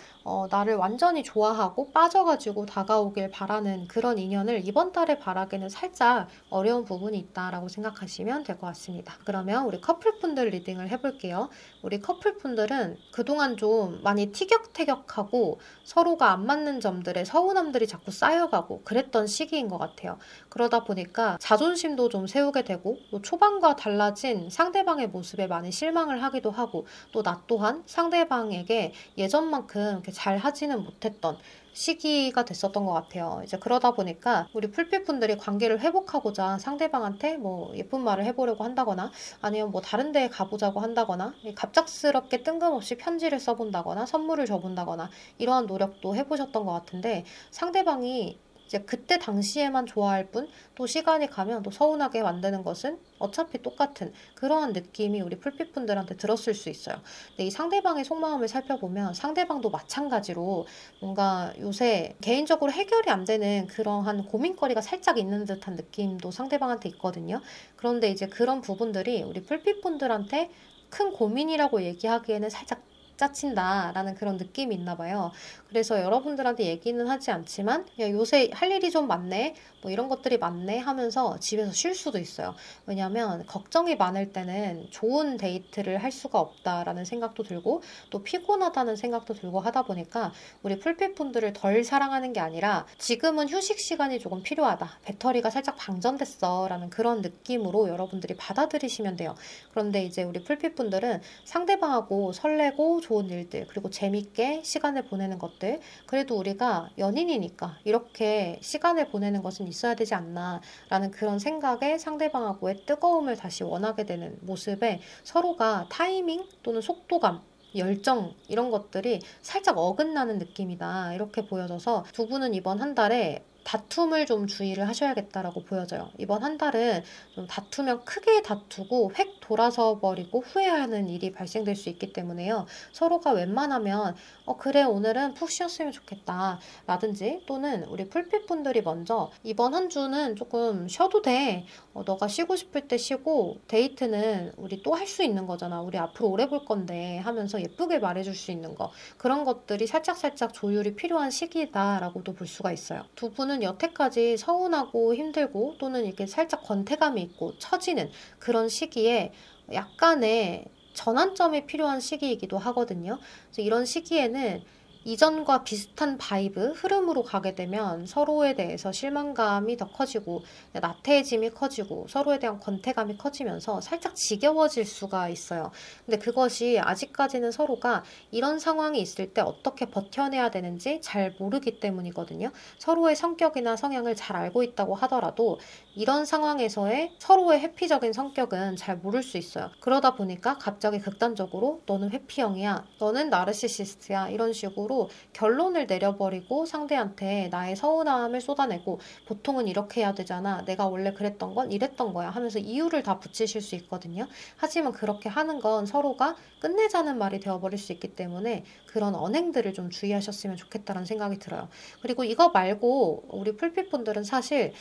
나를 완전히 좋아하고 빠져가지고 다가오길 바라는 그런 인연을 이번 달에 바라기는 살짝 어려운 부분이 있다라고 생각하시면 될 것 같습니다. 그러면 우리 커플분들 리딩을 해볼게요. 우리 커플분들은 그동안 좀 많이 티격태격하고 서로가 안 맞는 점들에 서운함들이 자꾸 쌓여가고 그랬던 시기인 것 같아요. 그러다 보니까 자존심도 좀 세우게 되고 또 초반과 달라진 상대방의 모습에 많이 실망을 하기도 하고 또 나 또한 상대방에게 예전만큼 이렇게 잘 하지는 못했던 시기가 됐었던 것 같아요. 이제 그러다 보니까 우리 풀빛분들이 관계를 회복하고자 상대방한테 뭐 예쁜 말을 해보려고 한다거나 아니면 뭐 다른 데에 가보자고 한다거나 갑작스럽게 뜬금없이 편지를 써본다거나 선물을 줘본다거나 이러한 노력도 해보셨던 것 같은데 상대방이 이제 그때 당시에만 좋아할 뿐 또 시간이 가면 또 서운하게 만드는 것은 어차피 똑같은 그러한 느낌이 우리 풀빛분들한테 들었을 수 있어요. 근데 이 상대방의 속마음을 살펴보면 상대방도 마찬가지로 뭔가 요새 개인적으로 해결이 안 되는 그러한 고민거리가 살짝 있는 듯한 느낌도 상대방한테 있거든요. 그런데 이제 그런 부분들이 우리 풀빛분들한테 큰 고민이라고 얘기하기에는 살짝 짜친다라는 그런 느낌이 있나 봐요. 그래서 여러분들한테 얘기는 하지 않지만 야, 요새 할 일이 좀 많네 뭐 이런 것들이 많네 하면서 집에서 쉴 수도 있어요. 왜냐하면 걱정이 많을 때는 좋은 데이트를 할 수가 없다라는 생각도 들고 또 피곤하다는 생각도 들고 하다 보니까 우리 풀빛분들을 덜 사랑하는 게 아니라 지금은 휴식 시간이 조금 필요하다. 배터리가 살짝 방전됐어 라는 그런 느낌으로 여러분들이 받아들이시면 돼요. 그런데 이제 우리 풀빛분들은 상대방하고 설레고 좋은 일들 그리고 재밌게 시간을 보내는 것들 그래도 우리가 연인이니까 이렇게 시간을 보내는 것은 있어야 되지 않나 라는 그런 생각에 상대방하고의 뜨거움을 다시 원하게 되는 모습에 서로가 타이밍 또는 속도감 열정 이런 것들이 살짝 어긋나는 느낌이다 이렇게 보여져서 두 분은 이번 한 달에 다툼을 좀 주의를 하셔야겠다라고 보여져요. 이번 한 달은 좀 다투면 크게 다투고 획 돌아서 버리고 후회하는 일이 발생될 수 있기 때문에요. 서로가 웬만하면 그래 오늘은 푹 쉬었으면 좋겠다 라든지, 또는 우리 풀핏분들이 먼저 이번 한 주는 조금 쉬어도 돼. 너가 쉬고 싶을 때 쉬고, 데이트는 우리 또 할 수 있는 거잖아. 우리 앞으로 오래 볼 건데 하면서 예쁘게 말해줄 수 있는 거. 그런 것들이 살짝살짝 조율이 필요한 시기다라고도 볼 수가 있어요. 두 분은 여태까지 서운하고 힘들고 또는 이렇게 살짝 권태감이 있고 처지는 그런 시기에 약간의 전환점이 필요한 시기이기도 하거든요. 그래서 이런 시기에는 이전과 비슷한 바이브, 흐름으로 가게 되면 서로에 대해서 실망감이 더 커지고 나태해짐이 커지고 서로에 대한 권태감이 커지면서 살짝 지겨워질 수가 있어요. 근데 그것이 아직까지는 서로가 이런 상황이 있을 때 어떻게 버텨내야 되는지 잘 모르기 때문이거든요. 서로의 성격이나 성향을 잘 알고 있다고 하더라도 이런 상황에서의 서로의 회피적인 성격은 잘 모를 수 있어요. 그러다 보니까 갑자기 극단적으로 너는 회피형이야, 너는 나르시시스트야, 이런 식으로 결론을 내려버리고 상대한테 나의 서운함을 쏟아내고, 보통은 이렇게 해야 되잖아, 내가 원래 그랬던 건 이랬던 거야 하면서 이유를 다 붙이실 수 있거든요. 하지만 그렇게 하는 건 서로가 끝내자는 말이 되어버릴 수 있기 때문에 그런 언행들을 좀 주의하셨으면 좋겠다는 생각이 들어요. 그리고 이거 말고 우리 풀핏분들은 사실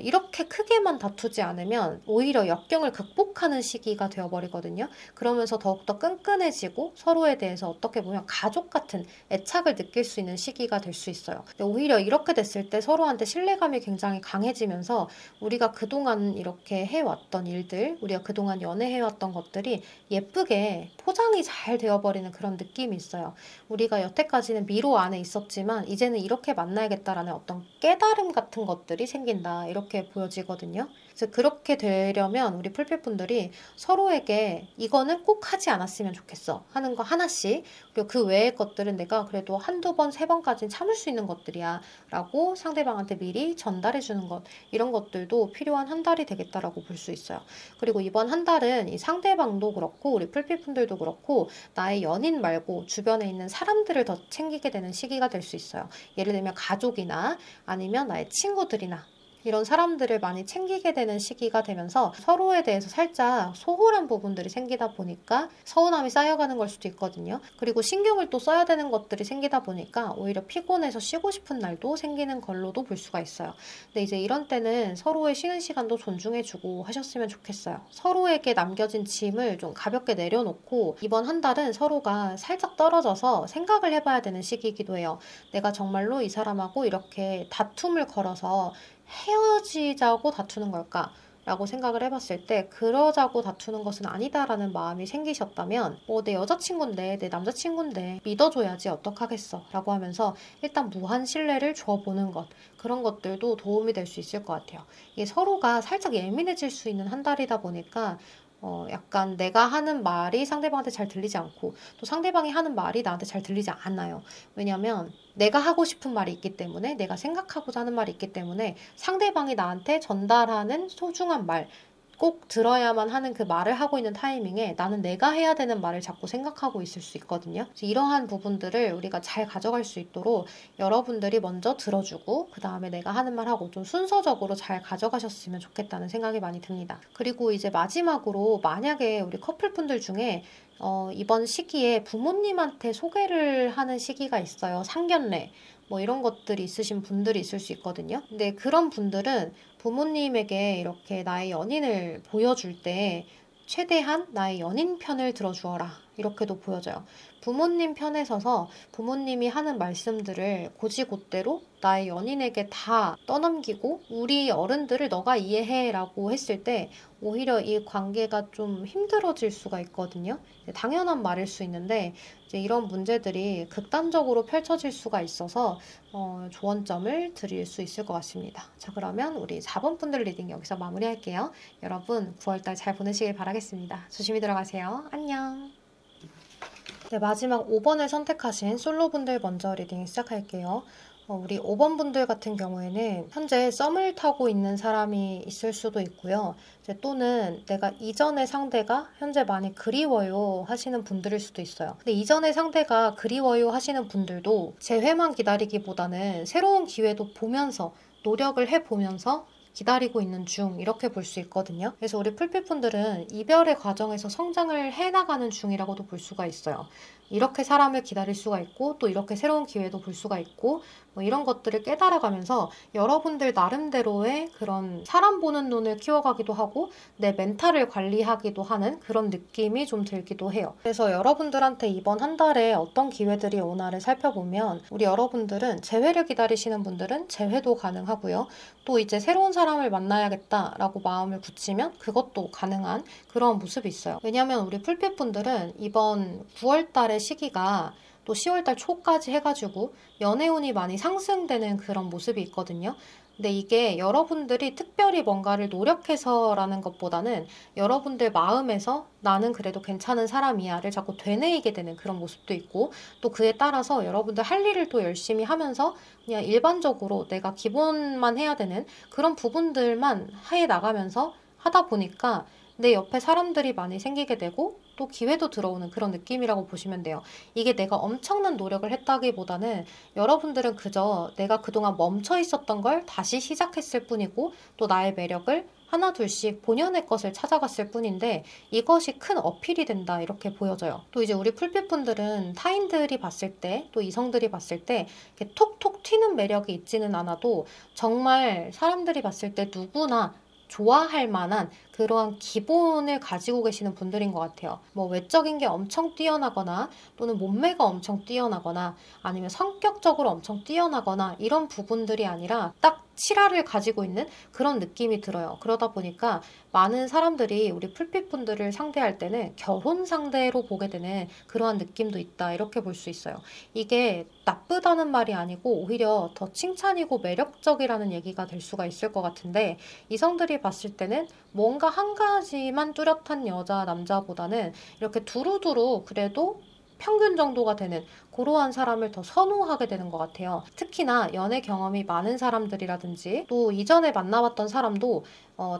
이렇게 크게만 다투지 않으면 오히려 역경을 극복하는 시기가 되어버리거든요. 그러면서 더욱더 끈끈해지고 서로에 대해서 어떻게 보면 가족 같은 애착을 느낄 수 있는 시기가 될 수 있어요. 근데 오히려 이렇게 됐을 때 서로한테 신뢰감이 굉장히 강해지면서 우리가 그동안 이렇게 해왔던 일들, 우리가 그동안 연애해왔던 것들이 예쁘게 포장이 잘 되어버리는 그런 느낌이 있어요. 우리가 여태까지는 미로 안에 있었지만 이제는 이렇게 만나야겠다라는 어떤 깨달음 같은 것들이 생긴다, 이렇게 보여지거든요. 그래서 그렇게 되려면 우리 풀핏분들이 서로에게 이거는 꼭 하지 않았으면 좋겠어 하는 거 하나씩, 그리고 그 외의 것들은 내가 그래도 한두 번, 세 번까지는 참을 수 있는 것들이야 라고 상대방한테 미리 전달해 주는 것, 이런 것들도 필요한 한 달이 되겠다라고 볼 수 있어요. 그리고 이번 한 달은 이 상대방도 그렇고 우리 풀핏분들도 그렇고 나의 연인 말고 주변에 있는 사람들을 더 챙기게 되는 시기가 될 수 있어요. 예를 들면 가족이나 아니면 나의 친구들이나 이런 사람들을 많이 챙기게 되는 시기가 되면서 서로에 대해서 살짝 소홀한 부분들이 생기다 보니까 서운함이 쌓여가는 걸 수도 있거든요. 그리고 신경을 또 써야 되는 것들이 생기다 보니까 오히려 피곤해서 쉬고 싶은 날도 생기는 걸로도 볼 수가 있어요. 근데 이제 이런 때는 서로의 쉬는 시간도 존중해주고 하셨으면 좋겠어요. 서로에게 남겨진 짐을 좀 가볍게 내려놓고 이번 한 달은 서로가 살짝 떨어져서 생각을 해봐야 되는 시기이기도 해요. 내가 정말로 이 사람하고 이렇게 다툼을 걸어서 헤어지자고 다투는 걸까? 라고 생각을 해봤을 때 그러자고 다투는 것은 아니다라는 마음이 생기셨다면 내 여자친구인데, 내 남자친구인데 믿어줘야지 어떡하겠어 라고 하면서 일단 무한 신뢰를 줘보는 것, 그런 것들도 도움이 될 수 있을 것 같아요. 이게 서로가 살짝 예민해질 수 있는 한 달이다 보니까 약간 내가 하는 말이 상대방한테 잘 들리지 않고 또 상대방이 하는 말이 나한테 잘 들리지 않아요. 왜냐면 내가 하고 싶은 말이 있기 때문에, 내가 생각하고자 하는 말이 있기 때문에 상대방이 나한테 전달하는 소중한 말, 꼭 들어야만 하는 그 말을 하고 있는 타이밍에 나는 내가 해야 되는 말을 자꾸 생각하고 있을 수 있거든요. 그래서 이러한 부분들을 우리가 잘 가져갈 수 있도록 여러분들이 먼저 들어주고 그 다음에 내가 하는 말 하고 좀 순서적으로 잘 가져가셨으면 좋겠다는 생각이 많이 듭니다. 그리고 이제 마지막으로 만약에 우리 커플분들 중에 이번 시기에 부모님한테 소개를 하는 시기가 있어요. 상견례 뭐 이런 것들이 있으신 분들이 있을 수 있거든요. 근데 그런 분들은 부모님에게 이렇게 나의 연인을 보여줄 때 최대한 나의 연인 편을 들어주어라, 이렇게도 보여져요. 부모님 편에 서서 부모님이 하는 말씀들을 곧이곧대로 나의 연인에게 다 떠넘기고 우리 어른들을 너가 이해해 라고 했을 때 오히려 이 관계가 좀 힘들어질 수가 있거든요. 당연한 말일 수 있는데 이제 이런 문제들이 극단적으로 펼쳐질 수가 있어서 조언점을 드릴 수 있을 것 같습니다. 자, 그러면 우리 4번 분들 리딩 여기서 마무리할게요. 여러분 9월달 잘 보내시길 바라겠습니다. 조심히 들어가세요. 안녕. 네, 마지막 5번을 선택하신 솔로분들 먼저 리딩 시작할게요. 우리 5번 분들 같은 경우에는 현재 썸을 타고 있는 사람이 있을 수도 있고요. 이제 또는 내가 이전의 상대가 현재 많이 그리워요 하시는 분들일 수도 있어요. 근데 이전의 상대가 그리워요 하시는 분들도 재회만 기다리기보다는 새로운 기회도 보면서 노력을 해보면서 기다리고 있는 중, 이렇게 볼 수 있거든요. 그래서 우리 풀빛분들은 이별의 과정에서 성장을 해나가는 중이라고도 볼 수가 있어요. 이렇게 사람을 기다릴 수가 있고, 또 이렇게 새로운 기회도 볼 수가 있고, 뭐 이런 것들을 깨달아가면서 여러분들 나름대로의 그런 사람 보는 눈을 키워가기도 하고 내 멘탈을 관리하기도 하는 그런 느낌이 좀 들기도 해요. 그래서 여러분들한테 이번 한 달에 어떤 기회들이 오나를 살펴보면, 우리 여러분들은 재회를 기다리시는 분들은 재회도 가능하고요. 또 이제 새로운 사람을 만나야겠다라고 마음을 굳히면 그것도 가능한 그런 모습이 있어요. 왜냐하면 우리 풀빛분들은 이번 9월 달의 시기가 또 10월달 초까지 해가지고 연애운이 많이 상승되는 그런 모습이 있거든요. 근데 이게 여러분들이 특별히 뭔가를 노력해서라는 것보다는 여러분들 마음에서 나는 그래도 괜찮은 사람이야를 자꾸 되뇌이게 되는 그런 모습도 있고, 또 그에 따라서 여러분들 할 일을 또 열심히 하면서 그냥 일반적으로 내가 기본만 해야 되는 그런 부분들만 해 나가면서 하다 보니까 내 옆에 사람들이 많이 생기게 되고 또 기회도 들어오는 그런 느낌이라고 보시면 돼요. 이게 내가 엄청난 노력을 했다기보다는 여러분들은 그저 내가 그동안 멈춰 있었던 걸 다시 시작했을 뿐이고, 또 나의 매력을 하나 둘씩 본연의 것을 찾아갔을 뿐인데 이것이 큰 어필이 된다, 이렇게 보여져요. 또 이제 우리 풀빛분들은 타인들이 봤을 때, 또 이성들이 봤을 때 이렇게 톡톡 튀는 매력이 있지는 않아도 정말 사람들이 봤을 때 누구나 좋아할 만한 그러한 기본을 가지고 계시는 분들인 것 같아요. 뭐 외적인 게 엄청 뛰어나거나 또는 몸매가 엄청 뛰어나거나 아니면 성격적으로 엄청 뛰어나거나 이런 부분들이 아니라 딱 칠화를 가지고 있는 그런 느낌이 들어요. 그러다 보니까 많은 사람들이 우리 풀빛분들을 상대할 때는 결혼 상대로 보게 되는 그러한 느낌도 있다, 이렇게 볼 수 있어요. 이게 나쁘다는 말이 아니고 오히려 더 칭찬이고 매력적이라는 얘기가 될 수가 있을 것 같은데, 이성들이 봤을 때는 뭔가 한 가지만 뚜렷한 여자, 남자보다는 이렇게 두루두루 그래도 평균 정도가 되는 그러한 사람을 더 선호하게 되는 것 같아요. 특히나 연애 경험이 많은 사람들이라든지 또 이전에 만나봤던 사람도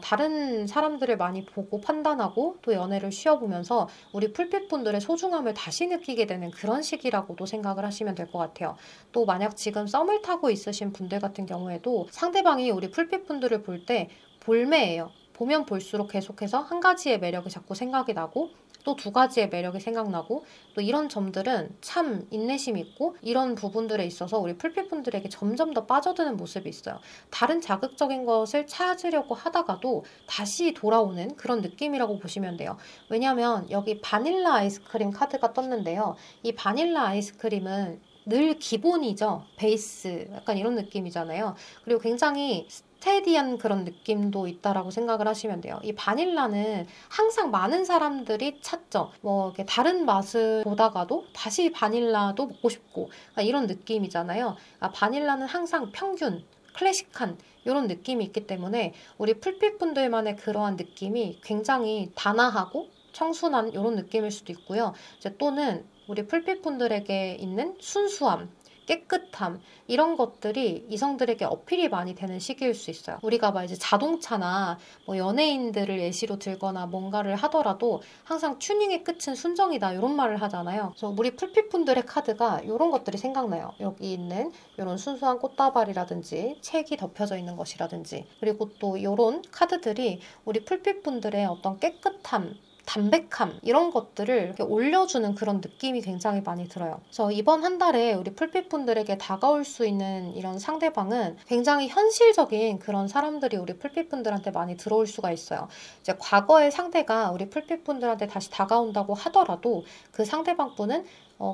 다른 사람들을 많이 보고 판단하고 또 연애를 쉬어보면서 우리 풀빛분들의 소중함을 다시 느끼게 되는 그런 시기라고도 생각을 하시면 될 것 같아요. 또 만약 지금 썸을 타고 있으신 분들 같은 경우에도 상대방이 우리 풀빛분들을 볼 때 볼매예요. 보면 볼수록 계속해서 한 가지의 매력이 자꾸 생각이 나고 또 두 가지의 매력이 생각나고, 또 이런 점들은 참 인내심 있고 이런 부분들에 있어서 우리 풀빛분들에게 점점 더 빠져드는 모습이 있어요. 다른 자극적인 것을 찾으려고 하다가도 다시 돌아오는 그런 느낌이라고 보시면 돼요. 왜냐하면 여기 바닐라 아이스크림 카드가 떴는데요. 이 바닐라 아이스크림은 늘 기본이죠. 베이스 약간 이런 느낌이잖아요. 그리고 굉장히 스테디한 그런 느낌도 있다라고 생각을 하시면 돼요. 이 바닐라는 항상 많은 사람들이 찾죠. 뭐 이렇게 다른 맛을 보다가도 다시 바닐라도 먹고 싶고, 그러니까 이런 느낌이잖아요. 그러니까 바닐라는 항상 평균, 클래식한 이런 느낌이 있기 때문에 우리 풀빛분들만의 그러한 느낌이 굉장히 단아하고 청순한 이런 느낌일 수도 있고요. 이제 또는 우리 풀빛분들에게 있는 순수함, 깨끗함, 이런 것들이 이성들에게 어필이 많이 되는 시기일 수 있어요. 우리가 막 이제 자동차나 뭐 연예인들을 예시로 들거나 뭔가를 하더라도 항상 튜닝의 끝은 순정이다, 이런 말을 하잖아요. 그래서 우리 풀빛분들의 카드가 이런 것들이 생각나요. 여기 있는 이런 순수한 꽃다발이라든지 책이 덮여져 있는 것이라든지, 그리고 또 이런 카드들이 우리 풀빛분들의 어떤 깨끗함, 담백함, 이런 것들을 이렇게 올려주는 그런 느낌이 굉장히 많이 들어요. 그래서 이번 한 달에 우리 풀빛분들에게 다가올 수 있는 이런 상대방은 굉장히 현실적인 그런 사람들이 우리 풀빛분들한테 많이 들어올 수가 있어요. 이제 과거의 상대가 우리 풀빛분들한테 다시 다가온다고 하더라도 그 상대방분은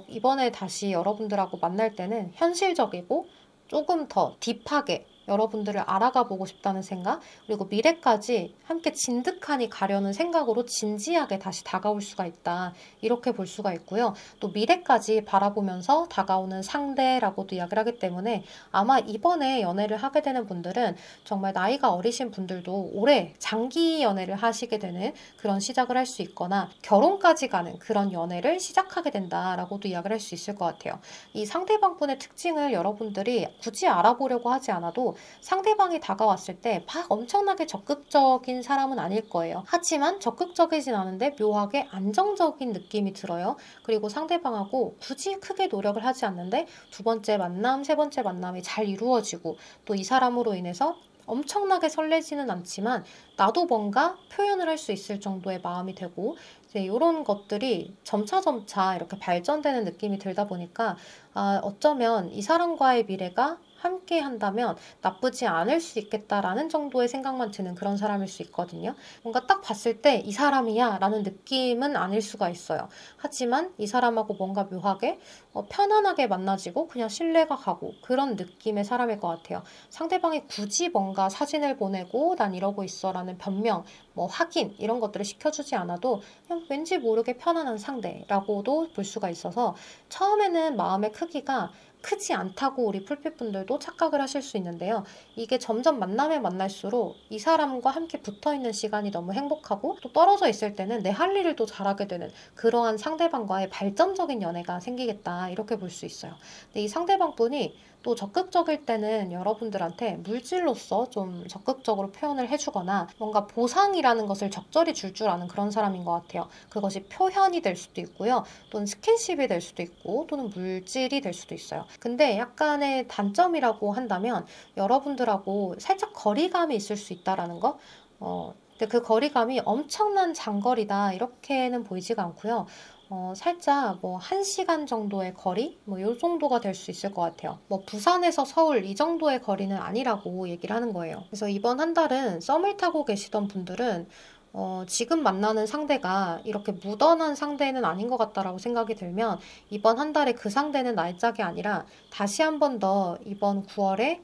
이번에 다시 여러분들하고 만날 때는 현실적이고 조금 더 딥하게 여러분들을 알아가 보고 싶다는 생각, 그리고 미래까지 함께 진득하니 가려는 생각으로 진지하게 다시 다가올 수가 있다. 이렇게 볼 수가 있고요. 또 미래까지 바라보면서 다가오는 상대라고도 이야기를 하기 때문에 아마 이번에 연애를 하게 되는 분들은 정말 나이가 어리신 분들도 올해 장기 연애를 하시게 되는 그런 시작을 할 수 있거나 결혼까지 가는 그런 연애를 시작하게 된다라고도 이야기를 할 수 있을 것 같아요. 이 상대방분의 특징을 여러분들이 굳이 알아보려고 하지 않아도 상대방이 다가왔을 때 막 엄청나게 적극적인 사람은 아닐 거예요. 하지만 적극적이진 않은데 묘하게 안정적인 느낌이 들어요. 그리고 상대방하고 굳이 크게 노력을 하지 않는데 두 번째 만남, 세 번째 만남이 잘 이루어지고 또 이 사람으로 인해서 엄청나게 설레지는 않지만 나도 뭔가 표현을 할 수 있을 정도의 마음이 되고 이제 이런 것들이 점차 이렇게 발전되는 느낌이 들다 보니까 어쩌면 이 사람과의 미래가 함께 한다면 나쁘지 않을 수 있겠다라는 정도의 생각만 드는 그런 사람일 수 있거든요. 뭔가 딱 봤을 때 이 사람이야 라는 느낌은 아닐 수가 있어요. 하지만 이 사람하고 뭔가 묘하게 편안하게 만나지고 그냥 신뢰가 가고 그런 느낌의 사람일 것 같아요. 상대방이 굳이 뭔가 사진을 보내고 난 이러고 있어 라는 변명, 뭐 확인 이런 것들을 시켜주지 않아도 그냥 왠지 모르게 편안한 상대라고도 볼 수가 있어서 처음에는 마음의 크기가 크지 않다고 우리 풀빛분들도 착각을 하실 수 있는데요. 이게 점점 만나면 만날수록 이 사람과 함께 붙어있는 시간이 너무 행복하고 또 떨어져 있을 때는 내 할 일을 또 잘하게 되는 그러한 상대방과의 발전적인 연애가 생기겠다 이렇게 볼 수 있어요. 근데 이 상대방분이 또 적극적일 때는 여러분들한테 물질로서 좀 적극적으로 표현을 해주거나 뭔가 보상이라는 것을 적절히 줄 아는 그런 사람인 것 같아요. 그것이 표현이 될 수도 있고요. 또는 스킨십이 될 수도 있고 또는 물질이 될 수도 있어요. 근데 약간의 단점이라고 한다면 여러분들하고 살짝 거리감이 있을 수 있다라는 거. 근데 그 거리감이 엄청난 장거리다 이렇게는 보이지가 않고요. 살짝 뭐 1시간 정도의 거리? 뭐 요 정도가 될 수 있을 것 같아요. 뭐 부산에서 서울 이 정도의 거리는 아니라고 얘기를 하는 거예요. 그래서 이번 한 달은 썸을 타고 계시던 분들은 지금 만나는 상대가 이렇게 무던한 상대는 아닌 것 같다라고 생각이 들면 이번 한 달에 그 상대는 나의 짝이 아니라 다시 한 번 더 이번 9월에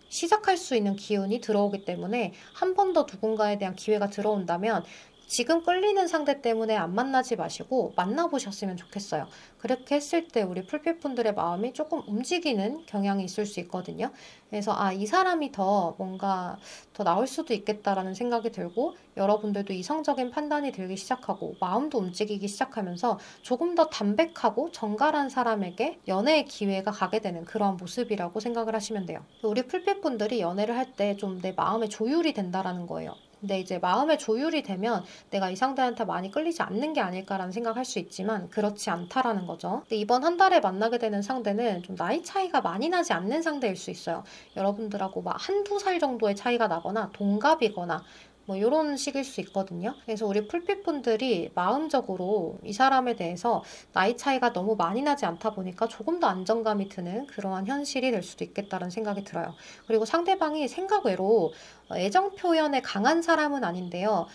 시작할 수 있는 기운이 들어오기 때문에 한 번 더 누군가에 대한 기회가 들어온다면 지금 끌리는 상대 때문에 안 만나지 마시고 만나보셨으면 좋겠어요. 그렇게 했을 때 우리 풀빛분들의 마음이 조금 움직이는 경향이 있을 수 있거든요. 그래서 이 사람이 더 뭔가 더 나을 수도 있겠다라는 생각이 들고 여러분들도 이성적인 판단이 들기 시작하고 마음도 움직이기 시작하면서 조금 더 담백하고 정갈한 사람에게 연애의 기회가 가게 되는 그런 모습이라고 생각을 하시면 돼요. 우리 풀빛분들이 연애를 할 때 좀 내 마음의 조율이 된다라는 거예요. 근데 이제 마음의 조율이 되면 내가 이 상대한테 많이 끌리지 않는 게 아닐까라는 생각할 수 있지만 그렇지 않다라는 거죠. 근데 이번 한 달에 만나게 되는 상대는 좀 나이 차이가 많이 나지 않는 상대일 수 있어요. 여러분들하고 막 한두 살 정도의 차이가 나거나 동갑이거나 뭐 이런 식일 수 있거든요. 그래서 우리 풀빛분들이 마음적으로 이 사람에 대해서 나이 차이가 너무 많이 나지 않다 보니까 조금 더 안정감이 드는 그러한 현실이 될 수도 있겠다는 생각이 들어요. 그리고 상대방이 생각 외로 애정 표현에 강한 사람은 아닌데요.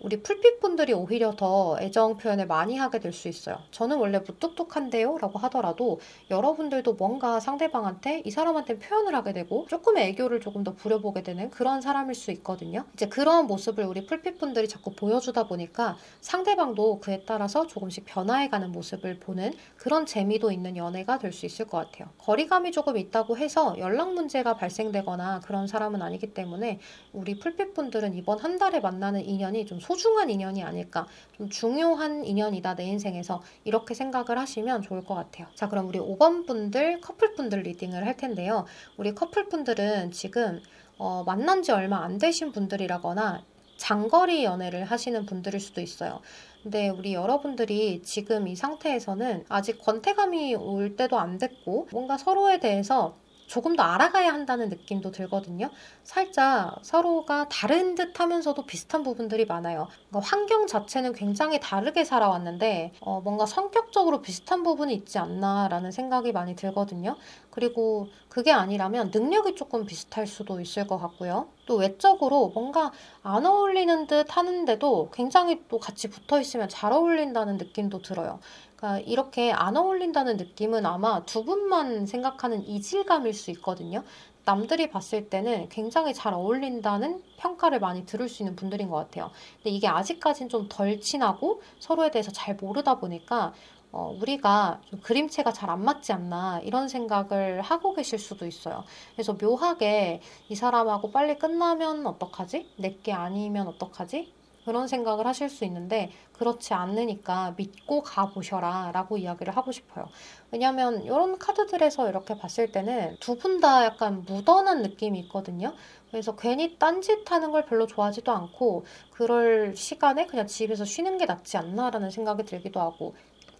우리 풀빛분들이 오히려 더 애정 표현을 많이 하게 될 수 있어요. 저는 원래 무뚝뚝한데요? 라고 하더라도 여러분들도 뭔가 상대방한테 이 사람한테 표현을 하게 되고 조금의 애교를 조금 더 부려보게 되는 그런 사람일 수 있거든요. 이제 그런 모습을 우리 풀빛분들이 자꾸 보여주다 보니까 상대방도 그에 따라서 조금씩 변화해가는 모습을 보는 그런 재미도 있는 연애가 될 수 있을 것 같아요. 거리감이 조금 있다고 해서 연락 문제가 발생되거나 그런 사람은 아니기 때문에 우리 풀빛분들은 이번 한 달에 만나는 인연이 좀 소중한 인연이 아닐까, 좀 중요한 인연이다 내 인생에서 이렇게 생각을 하시면 좋을 것 같아요. 자, 그럼 우리 5번 분들 커플분들 리딩을 할 텐데요. 우리 커플분들은 지금 만난 지 얼마 안 되신 분들이라거나 장거리 연애를 하시는 분들일 수도 있어요. 근데 우리 여러분들이 지금 이 상태에서는 아직 권태감이 올 때도 안 됐고 뭔가 서로에 대해서 조금 더 알아가야 한다는 느낌도 들거든요. 살짝 서로가 다른 듯 하면서도 비슷한 부분들이 많아요. 그러니까 환경 자체는 굉장히 다르게 살아왔는데 뭔가 성격적으로 비슷한 부분이 있지 않나라는 생각이 많이 들거든요. 그리고 그게 아니라면 능력이 조금 비슷할 수도 있을 것 같고요. 또 외적으로 뭔가 안 어울리는 듯 하는데도 굉장히 또 같이 붙어 있으면 잘 어울린다는 느낌도 들어요. 그러니까 이렇게 안 어울린다는 느낌은 아마 두 분만 생각하는 이질감일 수 있거든요. 남들이 봤을 때는 굉장히 잘 어울린다는 평가를 많이 들을 수 있는 분들인 것 같아요. 근데 이게 아직까진 좀 덜 친하고 서로에 대해서 잘 모르다 보니까 우리가 좀 그림체가 잘 안 맞지 않나 이런 생각을 하고 계실 수도 있어요. 그래서 묘하게 이 사람하고 빨리 끝나면 어떡하지? 내게 아니면 어떡하지? 그런 생각을 하실 수 있는데 그렇지 않으니까 믿고 가보셔라 라고 이야기를 하고 싶어요. 왜냐하면 이런 카드들에서 이렇게 봤을 때는 두 분 다 약간 무던한 느낌이 있거든요. 그래서 괜히 딴짓하는 걸 별로 좋아하지도 않고 그럴 시간에 그냥 집에서 쉬는 게 낫지 않나라는 생각이 들기도 하고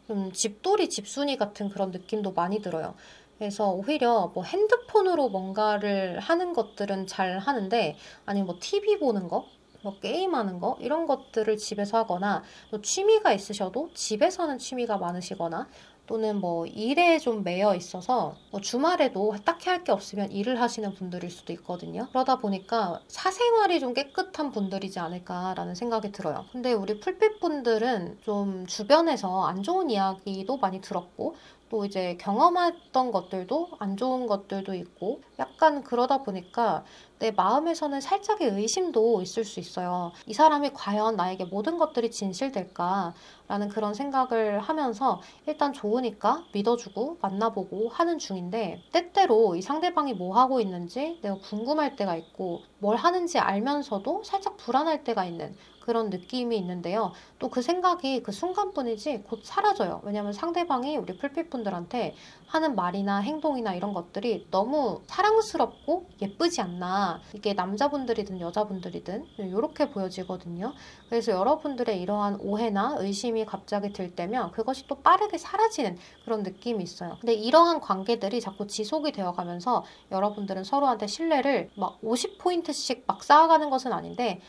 좀 집돌이 집순이 같은 그런 느낌도 많이 들어요. 그래서 오히려 뭐 핸드폰으로 뭔가를 하는 것들은 잘 하는데 아니면 뭐 TV 보는 거, 뭐 게임하는 거 이런 것들을 집에서 하거나 또 취미가 있으셔도 집에서 하는 취미가 많으시거나 또는 뭐 일에 좀 매여 있어서 뭐 주말에도 딱히 할 게 없으면 일을 하시는 분들일 수도 있거든요. 그러다 보니까 사생활이 좀 깨끗한 분들이지 않을까라는 생각이 들어요. 근데 우리 풀빛 분들은 좀 주변에서 안 좋은 이야기도 많이 들었고 또 이제 경험했던 것들도 안 좋은 것들도 있고 약간 그러다 보니까 내 마음에서는 살짝의 의심도 있을 수 있어요. 이 사람이 과연 나에게 모든 것들이 진실될까? 라는 그런 생각을 하면서 일단 좋으니까 믿어주고 만나보고 하는 중인데 때때로 이 상대방이 뭐 하고 있는지 내가 궁금할 때가 있고 뭘 하는지 알면서도 살짝 불안할 때가 있는 그런 느낌이 있는데요. 또 그 생각이 그 순간뿐이지 곧 사라져요. 왜냐면 상대방이 우리 풀빛분들한테 하는 말이나 행동이나 이런 것들이 너무 사랑스럽고 예쁘지 않나. 이게 남자분들이든 여자분들이든 이렇게 보여지거든요. 그래서 여러분들의 이러한 오해나 의심이 갑자기 들 때면 그것이 또 빠르게 사라지는 그런 느낌이 있어요. 근데 이러한 관계들이 자꾸 지속이 되어가면서 여러분들은 서로한테 신뢰를 막 50포인트씩 막 쌓아가는 것은 아닌데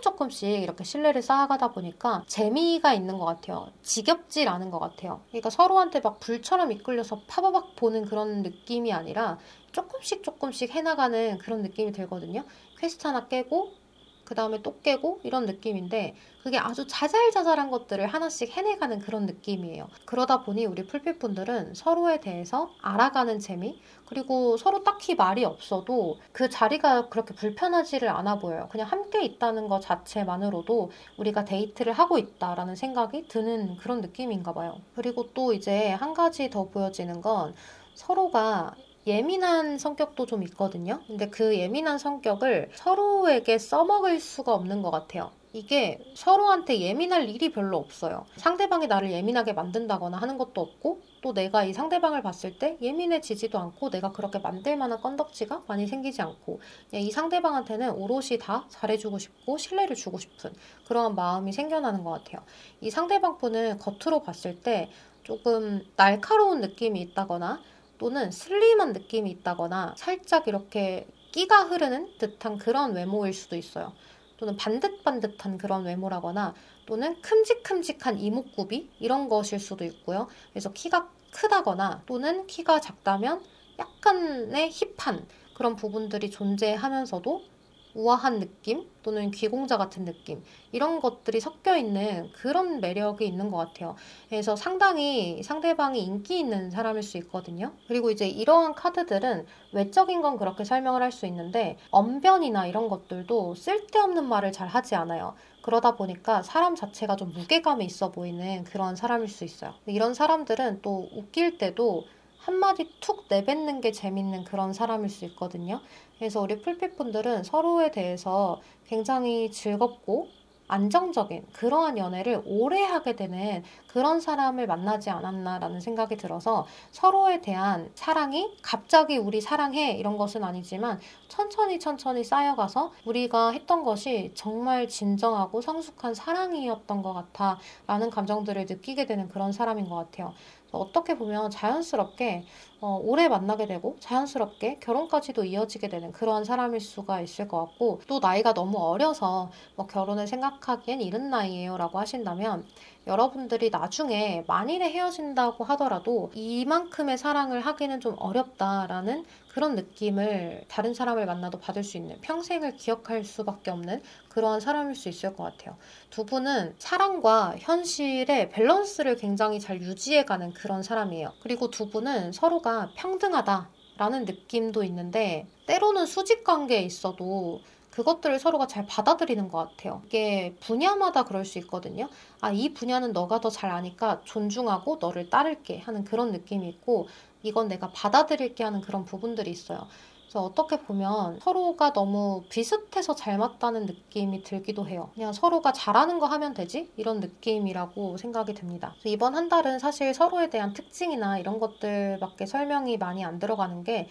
조금씩 이렇게 신뢰를 쌓아가다 보니까 재미가 있는 것 같아요. 지겹질 않은 것 같아요. 그러니까 서로한테 막 불처럼 이끌려서 파바박 보는 그런 느낌이 아니라 조금씩 해나가는 그런 느낌이 들거든요. 퀘스트 하나 깨고 그 다음에 또 깨고 이런 느낌인데 그게 아주 자잘자잘한 것들을 하나씩 해내가는 그런 느낌이에요. 그러다 보니 우리 풀빛분들은 서로에 대해서 알아가는 재미 그리고 서로 딱히 말이 없어도 그 자리가 그렇게 불편하지를 않아 보여요. 그냥 함께 있다는 것 자체만으로도 우리가 데이트를 하고 있다라는 생각이 드는 그런 느낌인가 봐요. 그리고 또 이제 한 가지 더 보여지는 건 서로가 예민한 성격도 좀 있거든요. 근데 그 예민한 성격을 서로에게 써먹을 수가 없는 것 같아요. 이게 서로한테 예민할 일이 별로 없어요. 상대방이 나를 예민하게 만든다거나 하는 것도 없고 또 내가 이 상대방을 봤을 때 예민해지지도 않고 내가 그렇게 만들 만한 건덕지가 많이 생기지 않고 그냥 이 상대방한테는 오롯이 다 잘해주고 싶고 신뢰를 주고 싶은 그런 마음이 생겨나는 것 같아요. 이 상대방 분은 겉으로 봤을 때 조금 날카로운 느낌이 있다거나 또는 슬림한 느낌이 있다거나 살짝 이렇게 끼가 흐르는 듯한 그런 외모일 수도 있어요. 또는 반듯반듯한 그런 외모라거나 또는 큼직큼직한 이목구비 이런 것일 수도 있고요. 그래서 키가 크다거나 또는 키가 작다면 약간의 힙한 그런 부분들이 존재하면서도 우아한 느낌 또는 귀공자 같은 느낌 이런 것들이 섞여 있는 그런 매력이 있는 것 같아요. 그래서 상당히 상대방이 인기 있는 사람일 수 있거든요. 그리고 이제 이러한 카드들은 외적인 건 그렇게 설명을 할 수 있는데 언변이나 이런 것들도 쓸데없는 말을 잘 하지 않아요. 그러다 보니까 사람 자체가 좀 무게감이 있어 보이는 그런 사람일 수 있어요. 이런 사람들은 또 웃길 때도 한마디 툭 내뱉는 게 재밌는 그런 사람일 수 있거든요. 그래서 우리 풀빛분들은 서로에 대해서 굉장히 즐겁고 안정적인 그러한 연애를 오래 하게 되는 그런 사람을 만나지 않았나라는 생각이 들어서 서로에 대한 사랑이 갑자기 우리 사랑해 이런 것은 아니지만 천천히 쌓여가서 우리가 했던 것이 정말 진정하고 성숙한 사랑이었던 것 같아 라는 감정들을 느끼게 되는 그런 사람인 것 같아요. 어떻게 보면 자연스럽게 오래 만나게 되고 자연스럽게 결혼까지도 이어지게 되는 그러한 사람일 수가 있을 것 같고 또 나이가 너무 어려서 뭐 결혼을 생각하기엔 이른 나이에요 라고 하신다면 여러분들이 나중에 만일에 헤어진다고 하더라도 이만큼의 사랑을 하기는 좀 어렵다라는 그런 느낌을 다른 사람을 만나도 받을 수 있는 평생을 기억할 수밖에 없는 그러한 사람일 수 있을 것 같아요. 두 분은 사랑과 현실의 밸런스를 굉장히 잘 유지해가는 그런 사람이에요. 그리고 두 분은 서로가 평등하다 라는 느낌도 있는데, 때로는 수직 관계에 있어도 그것들을 서로가 잘 받아들이는 것 같아요. 이게 분야마다 그럴 수 있거든요. 아, 이 분야는 너가 더 잘 아니까 존중하고 너를 따를게 하는 그런 느낌이 있고, 이건 내가 받아들일게 하는 그런 부분들이 있어요. 그래서 어떻게 보면 서로가 너무 비슷해서 잘 맞다는 느낌이 들기도 해요. 그냥 서로가 잘하는 거 하면 되지? 이런 느낌이라고 생각이 듭니다. 그래서 이번 한 달은 사실 서로에 대한 특징이나 이런 것들밖에 설명이 많이 안 들어가는 게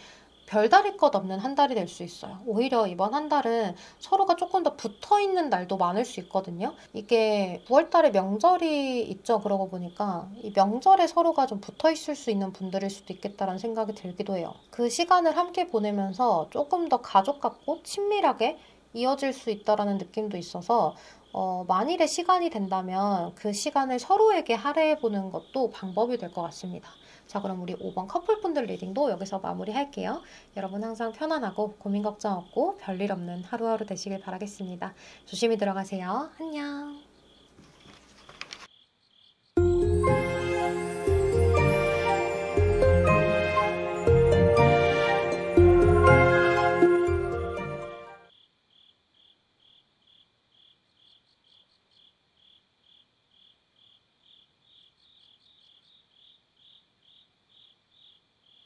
별다를 것 없는 한 달이 될 수 있어요. 오히려 이번 한 달은 서로가 조금 더 붙어 있는 날도 많을 수 있거든요. 이게 9월 달에 명절이 있죠. 그러고 보니까 이 명절에 서로가 좀 붙어 있을 수 있는 분들일 수도 있겠다라는 생각이 들기도 해요. 그 시간을 함께 보내면서 조금 더 가족 같고 친밀하게 이어질 수 있다라는 느낌도 있어서 만일에 시간이 된다면 그 시간을 서로에게 할애해보는 것도 방법이 될 것 같습니다. 자, 그럼 우리 5번 커플분들 리딩도 여기서 마무리할게요. 여러분 항상 편안하고 고민 걱정 없고 별일 없는 하루하루 되시길 바라겠습니다. 조심히 들어가세요. 안녕.